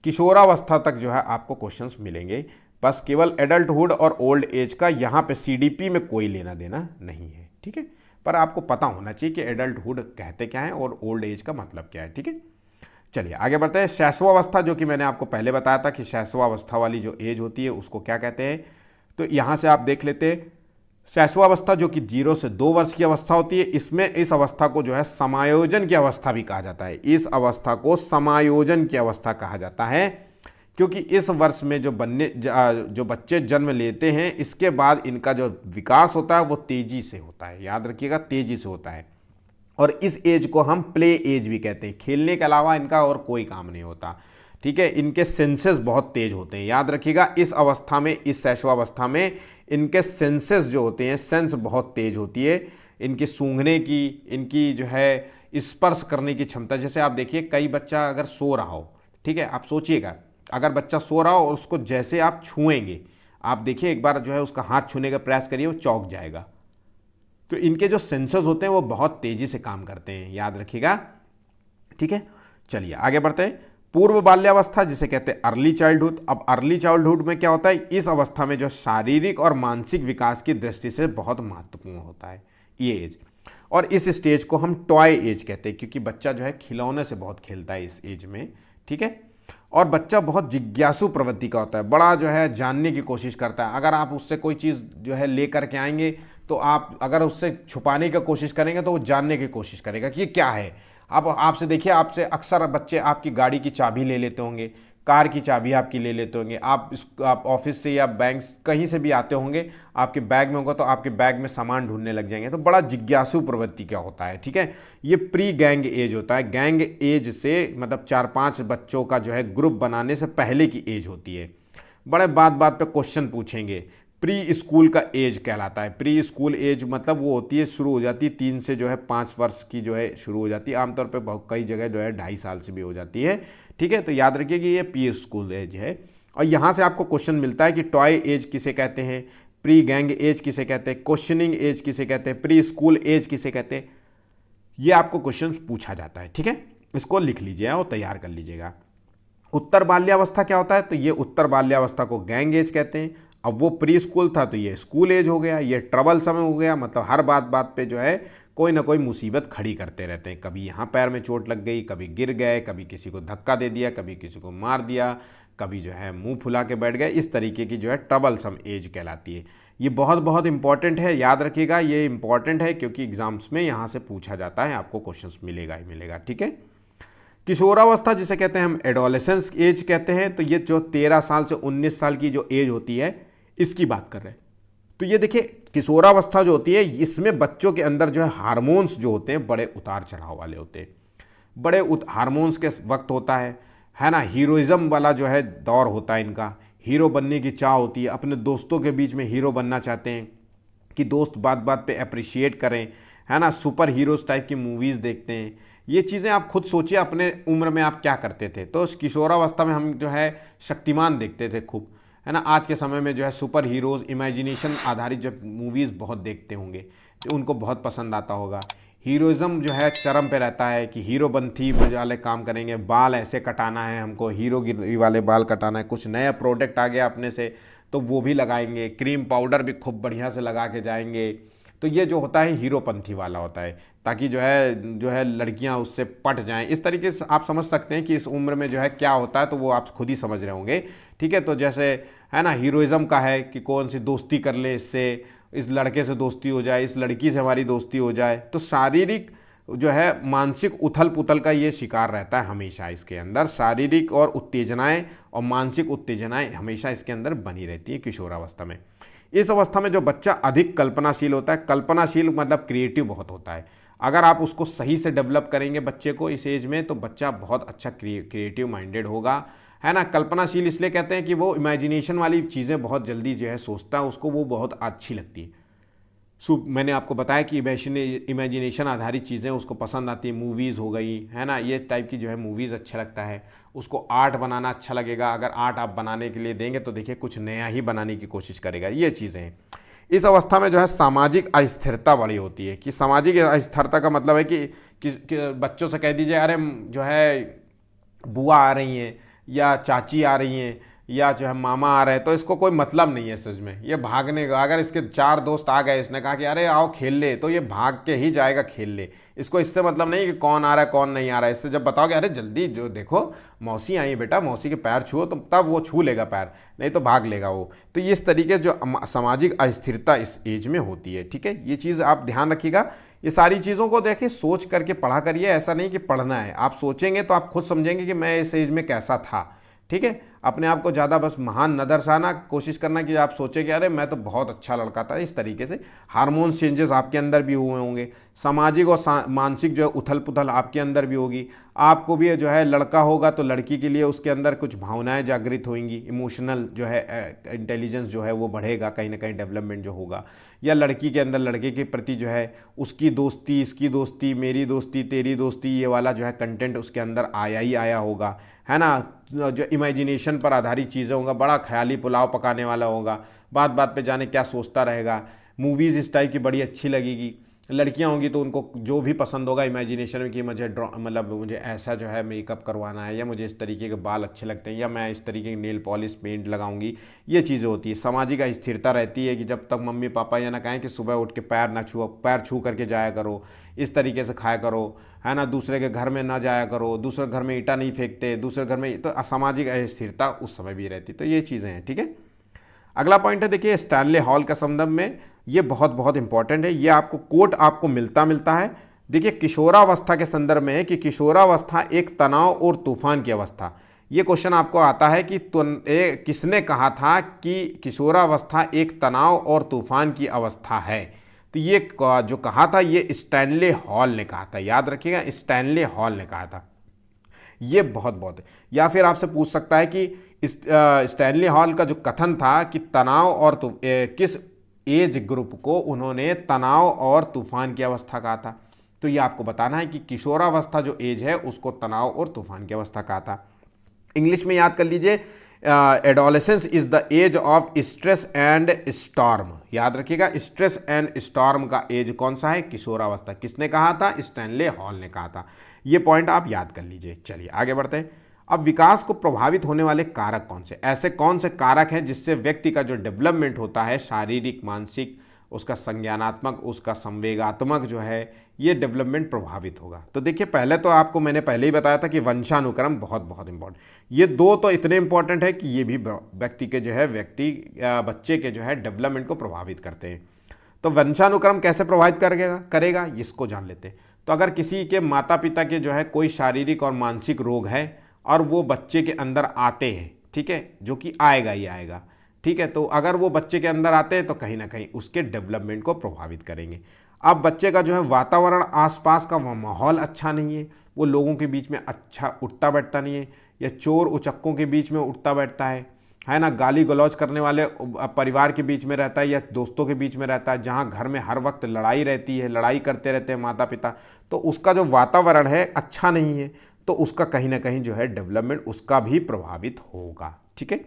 किशोरावस्था तक जो है आपको क्वेश्चंस मिलेंगे, बस केवल एडल्टहुड और ओल्ड एज का यहाँ पे सीडीपी में कोई लेना देना नहीं है, ठीक है। पर आपको पता होना चाहिए कि एडल्टहुड कहते क्या है और ओल्ड एज का मतलब क्या है, ठीक है। चलिए आगे बढ़ते हैं। शैशवावस्था, जो कि मैंने आपको पहले बताया था कि शैशवावस्था वाली जो एज होती है उसको क्या कहते हैं, तो यहाँ से आप देख लेते हैं। शैशवावस्था जो कि 0 से 2 वर्ष की अवस्था होती है, इसमें इस अवस्था को जो है समायोजन की अवस्था भी कहा जाता है। इस अवस्था को समायोजन की अवस्था कहा जाता है, क्योंकि इस वर्ष में जो बच्चे जन्म लेते हैं, इसके बाद इनका जो विकास होता है वो तेजी से होता है, याद रखिएगा तेजी से होता है। और इस एज को हम प्ले एज भी कहते हैं, खेलने के अलावा इनका और कोई काम नहीं होता, ठीक है। इनके सेंसेस बहुत तेज होते हैं, याद रखिएगा इस अवस्था में, इस शैशवावस्था में इनके सेंसेस जो होते हैं, सेंस बहुत तेज होती है, इनकी सूंघने की, इनकी जो है स्पर्श करने की क्षमता। जैसे आप देखिए कई बच्चा अगर सो रहा हो, ठीक है, आप सोचिएगा अगर बच्चा सो रहा हो और उसको जैसे आप छुएंगे, आप देखिए एक बार जो है उसका हाथ छूने का प्रयास करिए, वो चौंक जाएगा। तो इनके जो सेंसर्स होते हैं वो बहुत तेजी से काम करते हैं, याद रखिएगा, ठीक है। चलिए आगे बढ़ते हैं। पूर्व बाल्यावस्था जिसे कहते हैं अर्ली चाइल्डहुड। अब अर्ली चाइल्डहुड में क्या होता है, इस अवस्था में जो शारीरिक और मानसिक विकास की दृष्टि से बहुत महत्वपूर्ण होता है ये एज, और इस स्टेज को हम टॉय एज कहते हैं, क्योंकि बच्चा जो है खिलौने से बहुत खेलता है इस एज में, ठीक है। और बच्चा बहुत जिज्ञासु प्रवृत्ति का होता है, बड़ा जो है जानने की कोशिश करता है। अगर आप उससे कोई चीज़ जो है ले करके आएंगे, तो आप अगर उससे छुपाने की कोशिश करेंगे तो वो जानने की कोशिश करेगा कि ये क्या है। अब आपसे देखिए, आपसे अक्सर बच्चे आपकी गाड़ी की चाबी ले लेते होंगे, कार की चाबी आपकी ले लेते होंगे, आप ऑफिस से या बैंक कहीं से भी आते होंगे, आपके बैग में होगा तो आपके बैग में सामान ढूंढने लग जाएंगे, तो बड़ा जिज्ञासु प्रवृत्ति क्या होता है, ठीक है। ये प्री गैंग एज होता है, गैंग एज से मतलब 4-5 बच्चों का जो है ग्रुप बनाने से पहले की एज होती है। बड़े बात बात पे क्वेश्चन पूछेंगे, प्री स्कूल का एज कहलाता है। प्री स्कूल एज मतलब वो होती है, शुरू हो जाती है 3 से जो है 5 वर्ष की जो है शुरू हो जाती है। आमतौर पे बहुत कई जगह जो है 2.5 साल से भी हो जाती है। ठीक है, तो याद रखिए कि ये प्री स्कूल एज है। और यहाँ से आपको क्वेश्चन मिलता है कि टॉय एज किसे कहते हैं, प्री गैंग एज किसे कहते हैं, क्वेश्चनिंग एज किसे कहते हैं, प्री स्कूल एज किसे कहते हैं, ये आपको क्वेश्चन पूछा जाता है। ठीक है, इसको लिख लीजिए और तैयार कर लीजिएगा। उत्तर बाल्यावस्था क्या होता है, तो ये उत्तर बाल्यावस्था को गैंग एज कहते हैं। अब वो प्री स्कूल था तो ये स्कूल एज हो गया। ये ट्रबल समय हो गया, मतलब हर बात बात पे जो है कोई ना कोई मुसीबत खड़ी करते रहते हैं। कभी यहाँ पैर में चोट लग गई, कभी गिर गए, कभी किसी को धक्का दे दिया, कभी किसी को मार दिया, कभी जो है मुंह फुला के बैठ गए। इस तरीके की जो है ट्रबल सम एज कहलाती है। ये बहुत बहुत इंपॉर्टेंट है, याद रखिएगा ये इंपॉर्टेंट है क्योंकि एग्जाम्स में यहाँ से पूछा जाता है, आपको क्वेश्चंस मिलेगा ही मिलेगा। ठीक है, किशोरावस्था जिसे कहते हैं हम एडोलेसेंस एज कहते हैं, तो ये जो 13 साल से 19 साल की जो एज होती है इसकी बात कर रहे हैं। तो ये देखिए किशोरावस्था जो होती है इसमें बच्चों के अंदर जो है हार्मोन्स जो होते हैं बड़े उतार चढ़ाव वाले होते हैं। बड़े हार्मोन्स के वक्त होता है ना, हीरोइज्म वाला जो है दौर होता है इनका, हीरो बनने की चाह होती है, अपने दोस्तों के बीच में हीरो बनना चाहते हैं कि दोस्त बात बात पे अप्रिशिएट करें, है ना, सुपर हीरोज टाइप की मूवीज़ देखते हैं। ये चीज़ें आप खुद सोचिए अपने उम्र में आप क्या करते थे। तो किशोरावस्था में हम जो है शक्तिमान देखते थे खूब, है ना। आज के समय में जो है सुपर हीरोज़ इमेजिनेशन आधारित जब मूवीज़ बहुत देखते होंगे तो उनको बहुत पसंद आता होगा। हीरोइज़म जो है चरम पे रहता है कि हीरो बनती वाले काम करेंगे, बाल ऐसे कटाना है हमको, हीरोगिरी वाले बाल कटाना है, कुछ नया प्रोडक्ट आ गया अपने से तो वो भी लगाएंगे, क्रीम पाउडर भी खूब बढ़िया से लगा के जाएंगे। तो ये जो होता है हीरोपंथी वाला होता है, ताकि जो है लड़कियां उससे पट जाएं। इस तरीके से आप समझ सकते हैं कि इस उम्र में जो है क्या होता है, तो वो आप खुद ही समझ रहे होंगे। ठीक है, तो जैसे है ना हीरोइज़म का है कि कौन सी दोस्ती कर ले, इससे इस लड़के से दोस्ती हो जाए, इस लड़की से हमारी दोस्ती हो जाए। तो शारीरिक जो है मानसिक उथल पुथल का ये शिकार रहता है हमेशा। इसके अंदर शारीरिक और उत्तेजनाएं और मानसिक उत्तेजनाएं हमेशा इसके अंदर बनी रहती है किशोरावस्था में। इस अवस्था में जो बच्चा अधिक कल्पनाशील होता है, कल्पनाशील मतलब क्रिएटिव बहुत होता है। अगर आप उसको सही से डेवलप करेंगे बच्चे को इस एज में, तो बच्चा बहुत अच्छा क्रिएटिव माइंडेड होगा, है ना। कल्पनाशील इसलिए कहते हैं कि वो इमेजिनेशन वाली चीज़ें बहुत जल्दी जो है सोचता है, उसको वो बहुत अच्छी लगती है। मैंने आपको बताया कि इमेजिनेशन आधारित चीज़ें उसको पसंद आती है, मूवीज़ हो गई, है ना, ये टाइप की जो है मूवीज़ अच्छा लगता है। उसको आर्ट बनाना अच्छा लगेगा, अगर आर्ट आप बनाने के लिए देंगे तो देखिए कुछ नया ही बनाने की कोशिश करेगा। ये चीज़ें हैं। इस अवस्था में जो है सामाजिक अस्थिरता बड़ी होती है। कि सामाजिक अस्थिरता का मतलब है कि बच्चों से कह दीजिए अरे जो है बुआ आ रही हैं या चाची आ रही हैं या जो है मामा आ रहे हैं, तो इसको कोई मतलब नहीं है सच में, ये भागने का। अगर इसके 4 दोस्त आ गए, इसने कहा कि अरे आओ खेल ले, तो ये भाग के ही जाएगा खेल ले। इसको इससे मतलब नहीं कि कौन आ रहा है कौन नहीं आ रहा है। इससे जब बताओगे अरे जल्दी जो देखो मौसी आई है बेटा, मौसी के पैर छुओ, तो तब वो छू लेगा पैर, नहीं तो भाग लेगा वो। तो ये इस तरीके जो सामाजिक अस्थिरता इस एज में होती है। ठीक है, ये चीज़ आप ध्यान रखिएगा। ये सारी चीज़ों को देखिए सोच करके पढ़ा करिए, ऐसा नहीं कि पढ़ना है। आप सोचेंगे तो आप खुद समझेंगे कि मैं इस एज में कैसा था। ठीक है, अपने आप को ज़्यादा बस महान न दर्शाना, कोशिश करना कि आप सोचें कि अरे मैं तो बहुत अच्छा लड़का था। इस तरीके से हार्मोन्स चेंजेस आपके अंदर भी हुए होंगे, सामाजिक और मानसिक जो है उथल पुथल आपके अंदर भी होगी। आपको भी जो है लड़का होगा तो लड़की के लिए उसके अंदर कुछ भावनाएं जागृत होंगी, इमोशनल जो है इंटेलिजेंस जो है वो बढ़ेगा, कहीं ना कहीं डेवलपमेंट जो होगा। या लड़की के अंदर लड़के के प्रति जो है उसकी दोस्ती, इसकी दोस्ती, मेरी दोस्ती, तेरी दोस्ती, ये वाला जो है कंटेंट उसके अंदर आया ही आया होगा, है ना। जो इमेजिनेशन पर आधारित चीज़ें होगा, बड़ा ख्याली पुलाव पकाने वाला होगा, बात बात पे जाने क्या सोचता रहेगा। मूवीज़ इस टाइप की बड़ी अच्छी लगेगी। लड़कियां होंगी तो उनको जो भी पसंद होगा इमेजिनेशन में कि मुझे मतलब मुझे ऐसा जो है मेकअप करवाना है, या मुझे इस तरीके के बाल अच्छे लगते हैं, या मैं इस तरीके की नेल पॉलिश पेंट लगाऊंगी। ये चीज़ें होती है। सामाजिक स्थिरता रहती है कि जब तक मम्मी पापा ये ना कहें कि सुबह उठ के पैर छू करके जाया करो, इस तरीके से खाया करो, है ना, दूसरे के घर में ना जाया करो, दूसरे घर में ईंटा नहीं फेंकते, दूसरे घर में, तो असामाजिक अस्थिरता उस समय भी रहती। तो ये चीज़ें हैं। ठीक है, अगला पॉइंट है देखिए स्टैनले हॉल का संदर्भ में, ये बहुत बहुत इंपॉर्टेंट है। ये आपको कोट आपको मिलता है। देखिए किशोरावस्था के संदर्भ में है कि किशोरावस्था एक तनाव और तूफान की अवस्था। ये क्वेश्चन आपको आता है कि किसने कहा था कि किशोरावस्था एक तनाव और तूफान की अवस्था है। तो ये जो कहा था ये स्टैनले हॉल ने कहा था, याद रखिएगा, स्टैनले हॉल ने कहा था। ये बहुत बहुत है। या फिर आपसे पूछ सकता है कि स्टैनली हॉल का जो कथन था कि तनाव और किस एज ग्रुप को उन्होंने तनाव और तूफान की अवस्था कहा था, तो ये आपको बताना है कि किशोरावस्था जो एज है उसको तनाव और तूफान की अवस्था कहा था। इंग्लिश में याद कर लीजिए, adolescence is the age of stress and storm. याद रखिएगा, स्ट्रेस एंड स्टॉर्म का एज कौन सा है? किशोरावस्था। किसने कहा था? स्टैनले हॉल ने कहा था। ये पॉइंट आप याद कर लीजिए। चलिए आगे बढ़ते हैं। अब विकास को प्रभावित होने वाले कारक कौन से, ऐसे कौन से कारक हैं जिससे व्यक्ति का जो डेवलपमेंट होता है, शारीरिक, मानसिक, उसका संज्ञानात्मक, उसका संवेगात्मक जो है, ये डेवलपमेंट प्रभावित होगा। तो देखिए, पहले तो आपको मैंने पहले ही बताया था कि वंशानुक्रम बहुत बहुत इंपॉर्टेंट। ये दो तो इतने इंपॉर्टेंट है कि ये भी व्यक्ति के जो है बच्चे के जो है डेवलपमेंट को प्रभावित करते हैं। तो वंशानुक्रम कैसे प्रभावित करेगा इसको जान लेते हैं। तो अगर किसी के माता पिता के जो है कोई शारीरिक और मानसिक रोग है और वो बच्चे के अंदर आते हैं, ठीक है, जो कि आएगा ही आएगा, ठीक है, तो अगर वो बच्चे के अंदर आते हैं तो कहीं ना कहीं उसके डेवलपमेंट को प्रभावित करेंगे। अब बच्चे का जो है वातावरण, आसपास का माहौल अच्छा नहीं है, वो लोगों के बीच में अच्छा उठता बैठता नहीं है, या चोर उचक्कों के बीच में उठता बैठता है ना, गाली गलौज करने वाले परिवार के बीच में रहता है या दोस्तों के बीच में रहता है, जहाँ घर में हर वक्त लड़ाई रहती है, लड़ाई करते रहते हैं माता पिता, तो उसका जो वातावरण है अच्छा नहीं है, तो उसका कहीं ना कहीं जो है डेवलपमेंट उसका भी प्रभावित होगा। ठीक है,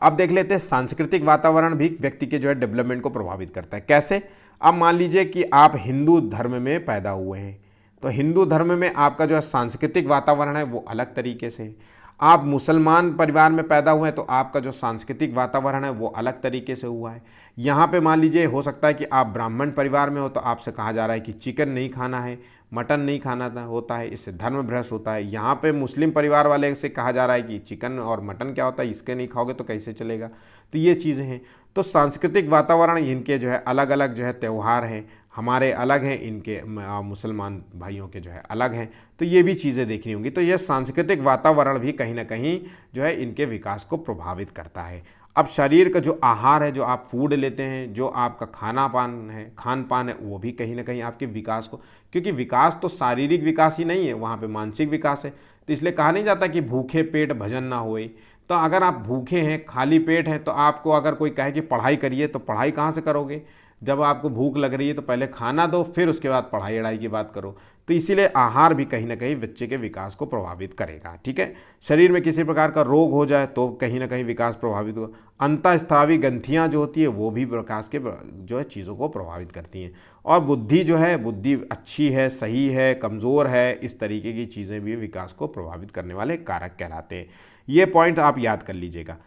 अब देख लेते हैं सांस्कृतिक वातावरण भी व्यक्ति के जो है डेवलपमेंट को प्रभावित करता है। कैसे? अब मान लीजिए कि आप हिंदू धर्म में पैदा हुए हैं, तो हिंदू धर्म में आपका जो है सांस्कृतिक वातावरण है वो अलग तरीके से है। आप मुसलमान परिवार में पैदा हुए हैं तो आपका जो सांस्कृतिक वातावरण है वो अलग तरीके से हुआ है। यहाँ पे मान लीजिए हो सकता है कि आप ब्राह्मण परिवार में हो तो आपसे कहा जा रहा है कि चिकन नहीं खाना है, मटन नहीं खाना होता है, इससे धर्म भ्रष्ट होता है। यहाँ पे मुस्लिम परिवार वाले से कहा जा रहा है कि चिकन और मटन क्या होता है, इसके नहीं खाओगे तो कैसे चलेगा। तो ये चीज़ें हैं। तो सांस्कृतिक वातावरण इनके जो है अलग अलग जो है त्यौहार हैं, हमारे अलग हैं, इनके मुसलमान भाइयों के जो है अलग हैं, तो ये भी चीज़ें देखनी होंगी। तो यह सांस्कृतिक वातावरण भी कहीं ना कहीं जो है इनके विकास को प्रभावित करता है। अब शरीर का जो आहार है, जो आप फूड लेते हैं, जो आपका खान पान है, वो भी कहीं ना कहीं आपके विकास को, क्योंकि विकास तो शारीरिक विकास ही नहीं है, वहाँ पे मानसिक विकास है। तो इसलिए कहा नहीं जाता कि भूखे पेट भजन ना होए। तो अगर आप भूखे हैं, खाली पेट हैं, तो आपको अगर कोई कहे कि पढ़ाई करिए तो पढ़ाई कहाँ से करोगे? जब आपको भूख लग रही है तो पहले खाना दो, फिर उसके बाद पढ़ाई अढ़ाई की बात करो। तो इसीलिए आहार भी कहीं ना कहीं बच्चे के विकास को प्रभावित करेगा। ठीक है, शरीर में किसी प्रकार का रोग हो जाए तो कहीं ना कहीं विकास प्रभावित होगा। अंतःस्रावी ग्रंथियाँ जो होती है वो भी विकास के जो है चीज़ों को प्रभावित करती हैं। और बुद्धि जो है, बुद्धि अच्छी है, सही है, कमज़ोर है, इस तरीके की चीज़ें भी विकास को प्रभावित करने वाले कारक कहलाते हैं। ये पॉइंट आप याद कर लीजिएगा।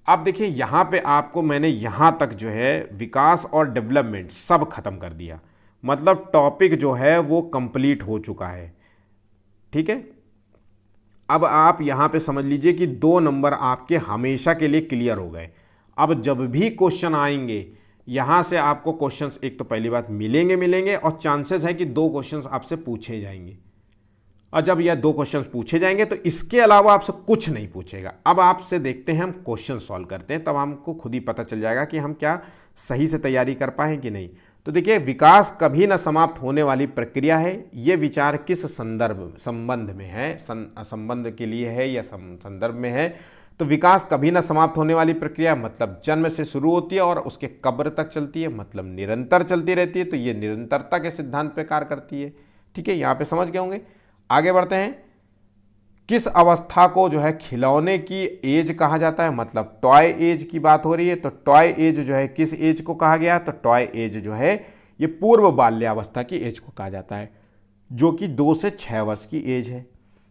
अब देखिए, यहाँ पे आपको मैंने यहाँ तक जो है विकास और डेवलपमेंट सब खत्म कर दिया, मतलब टॉपिक जो है वो कंप्लीट हो चुका है। ठीक है, अब आप यहाँ पे समझ लीजिए कि 2 नंबर आपके हमेशा के लिए क्लियर हो गए। अब जब भी क्वेश्चन आएंगे यहाँ से आपको क्वेश्चंस एक तो पहली बात मिलेंगे और चांसेस है कि 2 क्वेश्चंस आपसे पूछे जाएंगे। और जब यह 2 क्वेश्चंस पूछे जाएंगे तो इसके अलावा आपसे कुछ नहीं पूछेगा। अब आपसे देखते हैं हम क्वेश्चन सॉल्व करते हैं, तब हमको खुद ही पता चल जाएगा कि हम क्या सही से तैयारी कर पाए कि नहीं। तो देखिए, विकास कभी न समाप्त होने वाली प्रक्रिया है। ये विचार किस संबंध में है, संबंध के लिए है या संदर्भ में है? तो विकास कभी न समाप्त होने वाली प्रक्रिया, मतलब जन्म से शुरू होती है और उसके कब्र तक चलती है, मतलब निरंतर चलती रहती है। तो ये निरंतरता के सिद्धांत पे कार्य करती है। ठीक है, यहाँ पे समझ गए होंगे। आगे बढ़ते हैं। किस अवस्था को जो है खिलौने की एज कहा जाता है, मतलब टॉय एज की बात हो रही है। तो टॉय एज जो है किस एज को कहा गया? तो टॉय एज जो है ये पूर्व बाल्यावस्था की एज को कहा जाता है, जो कि 2 से 6 वर्ष की एज है।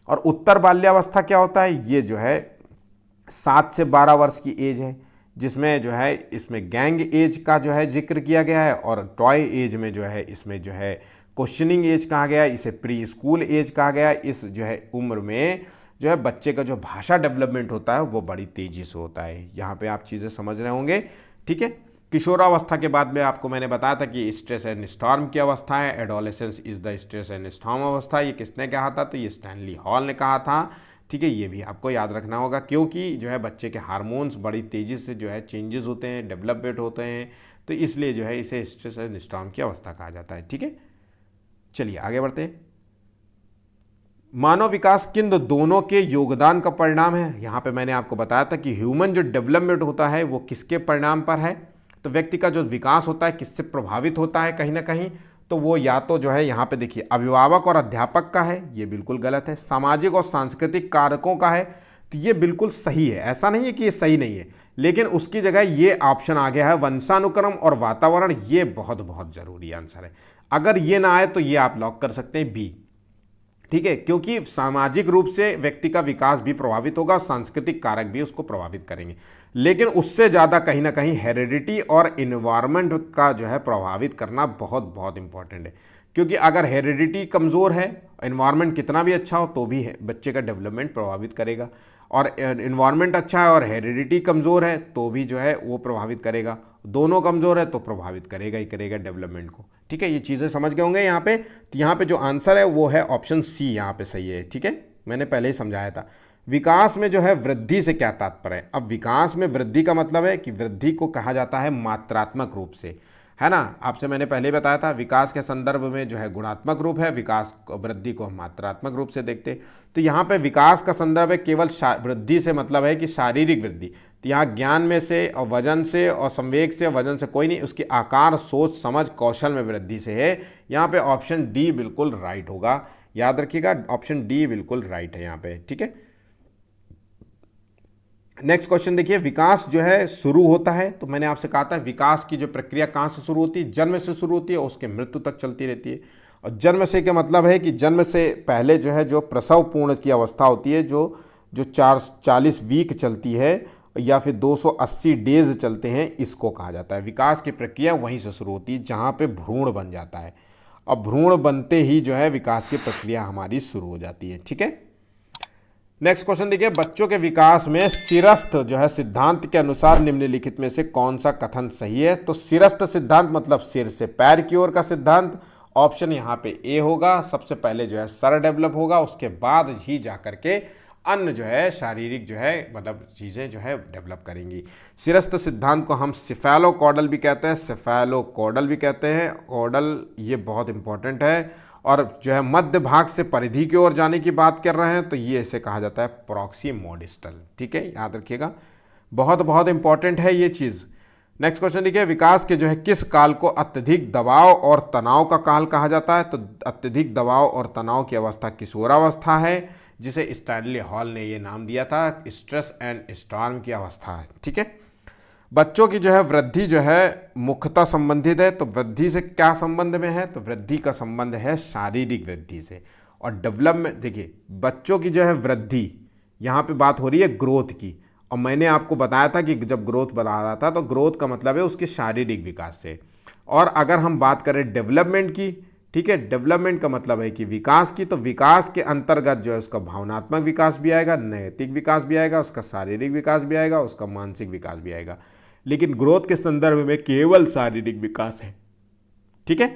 और उत्तर बाल्यावस्था क्या होता है? ये जो है 7 से 12 वर्ष की एज है, जिसमें जो है इसमें गैंग एज का जो है जिक्र किया गया है। और टॉय एज में जो है इसमें जो है क्वेश्चनिंग एज कहा गया, इसे प्री स्कूल एज कहा गया। इस जो है उम्र में जो है बच्चे का जो भाषा डेवलपमेंट होता है वो बड़ी तेजी से होता है। यहाँ पे आप चीज़ें समझ रहे होंगे। ठीक है, किशोरावस्था के बाद में आपको मैंने बताया था कि स्ट्रेस एंड स्टॉर्म की अवस्था है। Adolescence is the stress and storm अवस्था। ये किसने कहा था? तो ये स्टैनली हॉल ने कहा था। ठीक है, ये भी आपको याद रखना होगा, क्योंकि जो है बच्चे के हार्मोन्स बड़ी तेज़ी से जो है चेंजेस होते हैं, डेवलपमेंट होते हैं, तो इसलिए जो है इसे स्ट्रेस एंड स्टॉर्म की अवस्था कहा जाता है। ठीक है, चलिए आगे बढ़ते हैं। मानव विकास किन दोनों के योगदान का परिणाम है? यहाँ पे मैंने आपको बताया था कि ह्यूमन जो डेवलपमेंट होता है वो किसके परिणाम पर है, तो व्यक्ति का जो विकास होता है किससे प्रभावित होता है कहीं ना कहीं, तो वो या तो जो है यहाँ पे देखिए अभिभावक और अध्यापक का है, ये बिल्कुल गलत है। सामाजिक और सांस्कृतिक कारकों का है, तो ये बिल्कुल सही है। ऐसा नहीं है कि ये सही नहीं है, लेकिन उसकी जगह ये ऑप्शन आ गया है वंशानुक्रम और वातावरण, ये बहुत बहुत जरूरी आंसर है। अगर ये ना आए तो ये आप लॉक कर सकते हैं बी, ठीक है, क्योंकि सामाजिक रूप से व्यक्ति का विकास भी प्रभावित होगा, सांस्कृतिक कारक भी उसको प्रभावित करेंगे, लेकिन उससे ज़्यादा कहीं ना कहीं हेरिडिटी और इन्वायरमेंट का जो है प्रभावित करना बहुत बहुत इंपॉर्टेंट है। क्योंकि अगर हेरिडिटी कमज़ोर है, इन्वायरमेंट कितना भी अच्छा हो तो भी है बच्चे का डेवलपमेंट प्रभावित करेगा, और इन्वायरमेंट अच्छा है और हेरिडिटी कमज़ोर है तो भी जो है वो प्रभावित करेगा, दोनों कमज़ोर है तो प्रभावित करेगा ही करेगा डेवलपमेंट को। ठीक है, ये चीज़ें समझ गए होंगे यहाँ पे। तो यहाँ पे जो आंसर है वो है ऑप्शन सी, यहाँ पे सही है। ठीक है, मैंने पहले ही समझाया था। विकास में जो है वृद्धि से क्या तात्पर्य है? अब विकास में वृद्धि का मतलब है कि वृद्धि को कहा जाता है मात्रात्मक रूप से, है ना। आपसे मैंने पहले ही बताया था विकास के संदर्भ में जो है गुणात्मक रूप है, विकास वृद्धि को हम मात्रात्मक रूप से देखते हैं। तो यहाँ पे विकास का संदर्भ है केवल वृद्धि से मतलब है कि शारीरिक वृद्धि। तो यहाँ ज्ञान में से और वजन से और संवेग से वजन से कोई नहीं, उसकी आकार, सोच, समझ, कौशल में वृद्धि से है। यहाँ पे ऑप्शन डी बिल्कुल राइट होगा, याद रखिएगा, ऑप्शन डी बिल्कुल राइट है यहाँ पे। ठीक है, नेक्स्ट क्वेश्चन देखिए, विकास जो है शुरू होता है, तो मैंने आपसे कहा था विकास की जो प्रक्रिया कहाँ से शुरू होती है? जन्म से शुरू होती है और उसके मृत्यु तक चलती रहती है। और जन्म से क्या मतलब है कि जन्म से पहले जो है जो प्रसव पूर्ण की अवस्था होती है, जो 40 वीक चलती है या फिर 280 डेज चलते हैं, इसको कहा जाता है विकास की प्रक्रिया। वहीं से शुरू होती है जहाँ पे भ्रूण बन जाता है, और भ्रूण बनते ही जो है विकास की प्रक्रिया हमारी शुरू हो जाती है। ठीक है, नेक्स्ट क्वेश्चन देखिए, बच्चों के विकास में सिरस्थ जो है सिद्धांत के अनुसार निम्नलिखित में से कौन सा कथन सही है? तो सिरस्थ सिद्धांत मतलब सिर से पैर की ओर का सिद्धांत। ऑप्शन यहाँ पे ए होगा। सबसे पहले जो है सर डेवलप होगा, उसके बाद ही जाकर के अन्य जो है शारीरिक जो है मतलब चीज़ें जो है डेवलप करेंगी। सिरस्थ सिद्धांत को हम सिफेलोकॉडल भी कहते हैं, सिफेलोकॉडल भी कहते हैं। कॉडल ये बहुत इंपॉर्टेंट है। और जो है मध्य भाग से परिधि की ओर जाने की बात कर रहे हैं तो ये इसे कहा जाता है प्रॉक्सिमोडिस्टल। ठीक है, याद रखिएगा, बहुत बहुत इंपॉर्टेंट है ये चीज़। नेक्स्ट क्वेश्चन देखिए, विकास के जो है किस काल को अत्यधिक दबाव और तनाव का काल कहा जाता है? तो अत्यधिक दबाव और तनाव की अवस्था किशोरावस्था है, जिसे स्टैनली हॉल ने ये नाम दिया था, स्ट्रेस एंड स्टॉर्म की अवस्था है। ठीक है, बच्चों की जो है वृद्धि जो है मुख्यतः संबंधित है, तो वृद्धि से क्या संबंध में है? तो वृद्धि का संबंध है शारीरिक वृद्धि से। और डेवलपमेंट देखिए, बच्चों की जो है वृद्धि, यहाँ पे बात हो रही है ग्रोथ की, और मैंने आपको बताया था कि जब ग्रोथ बता रहा था तो ग्रोथ का मतलब है उसके शारीरिक विकास से। और अगर हम बात करें डेवलपमेंट की, ठीक है, डेवलपमेंट का मतलब है कि विकास की, तो विकास के अंतर्गत जो है उसका भावनात्मक विकास भी आएगा, नैतिक विकास भी आएगा, उसका शारीरिक विकास भी आएगा, उसका मानसिक विकास भी आएगा। लेकिन ग्रोथ के संदर्भ में केवल शारीरिक विकास है। ठीक है,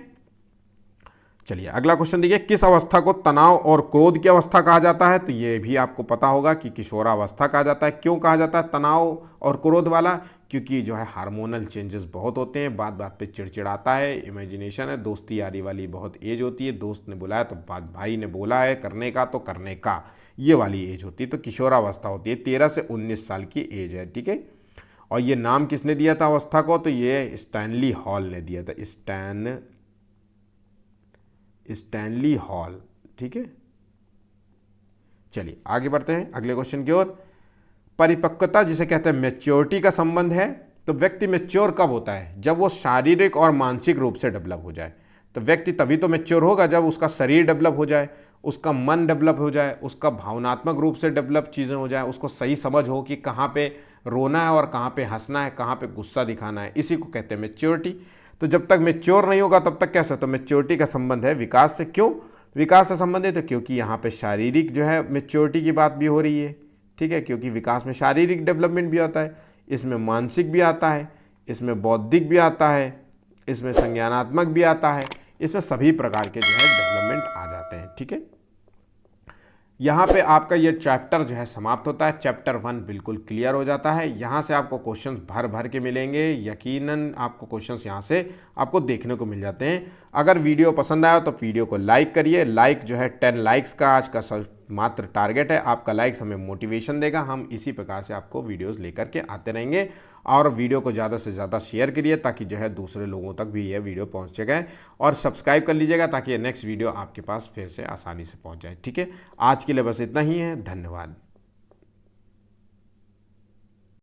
चलिए अगला क्वेश्चन देखिए, किस अवस्था को तनाव और क्रोध की अवस्था कहा जाता है? तो ये भी आपको पता होगा कि किशोरावस्था कहा जाता है। क्यों कहा जाता है तनाव और क्रोध वाला? क्योंकि जो है हार्मोनल चेंजेस बहुत होते हैं, बात बात पे चिड़चिड़ाता है, इमेजिनेशन है, दोस्ती यारी वाली बहुत एज होती है, दोस्त ने बुलाया तो बात, भाई ने बोला है करने का तो करने का, ये वाली एज होती है। तो किशोरावस्था होती है 13 से 19 साल की एज है। ठीक है, और ये नाम किसने दिया था अवस्था को? तो ये स्टैनली हॉल ने दिया था, स्टैनली हॉल। ठीक है, चलिए आगे बढ़ते हैं अगले क्वेश्चन की ओर। परिपक्वता जिसे कहते हैं मैच्योरिटी का संबंध है, तो व्यक्ति मैच्योर कब होता है? जब वो शारीरिक और मानसिक रूप से डेवलप हो जाए। तो व्यक्ति तभी तो मैच्योर होगा जब उसका शरीर डेवलप हो जाए, उसका मन डेवलप हो जाए, उसका भावनात्मक रूप से डेवलप चीज़ें हो जाए, उसको सही समझ हो कि कहाँ पे रोना है और कहाँ पे हंसना है, कहाँ पे गुस्सा दिखाना है, इसी को कहते हैं मैच्योरिटी। तो जब तक मैच्योर नहीं होगा तब तक कैसे? तो मैच्योरिटी का संबंध है विकास से। क्यों विकास से संबंधित है? क्योंकि यहाँ पे शारीरिक जो है मैच्योरिटी की बात भी हो रही है। ठीक है, क्योंकि विकास में शारीरिक डेवलपमेंट भी आता है, इसमें मानसिक भी आता है, इसमें बौद्धिक भी आता है, इसमें संज्ञानात्मक भी आता है, इसमें सभी प्रकार के जो है डेवलपमेंट आ जाते हैं। ठीक है, यहाँ पे आपका ये चैप्टर जो है समाप्त होता है। चैप्टर 1 बिल्कुल क्लियर हो जाता है। यहाँ से आपको क्वेश्चंस भर भर के मिलेंगे, यकीनन आपको क्वेश्चंस यहाँ से आपको देखने को मिल जाते हैं। अगर वीडियो पसंद आया तो वीडियो को लाइक करिए। लाइक जो है 10 लाइक्स का आज का मात्र टारगेट है। आपका लाइक्स हमें मोटिवेशन देगा, हम इसी प्रकार से आपको वीडियोज़ लेकर के आते रहेंगे। और वीडियो को ज़्यादा से ज़्यादा शेयर करिए ताकि जो है दूसरे लोगों तक भी यह वीडियो पहुँच सके। और सब्सक्राइब कर लीजिएगा ताकि ये नेक्स्ट वीडियो आपके पास फिर से आसानी से पहुँच जाए। ठीक है, आज के लिए बस इतना ही है। धन्यवाद।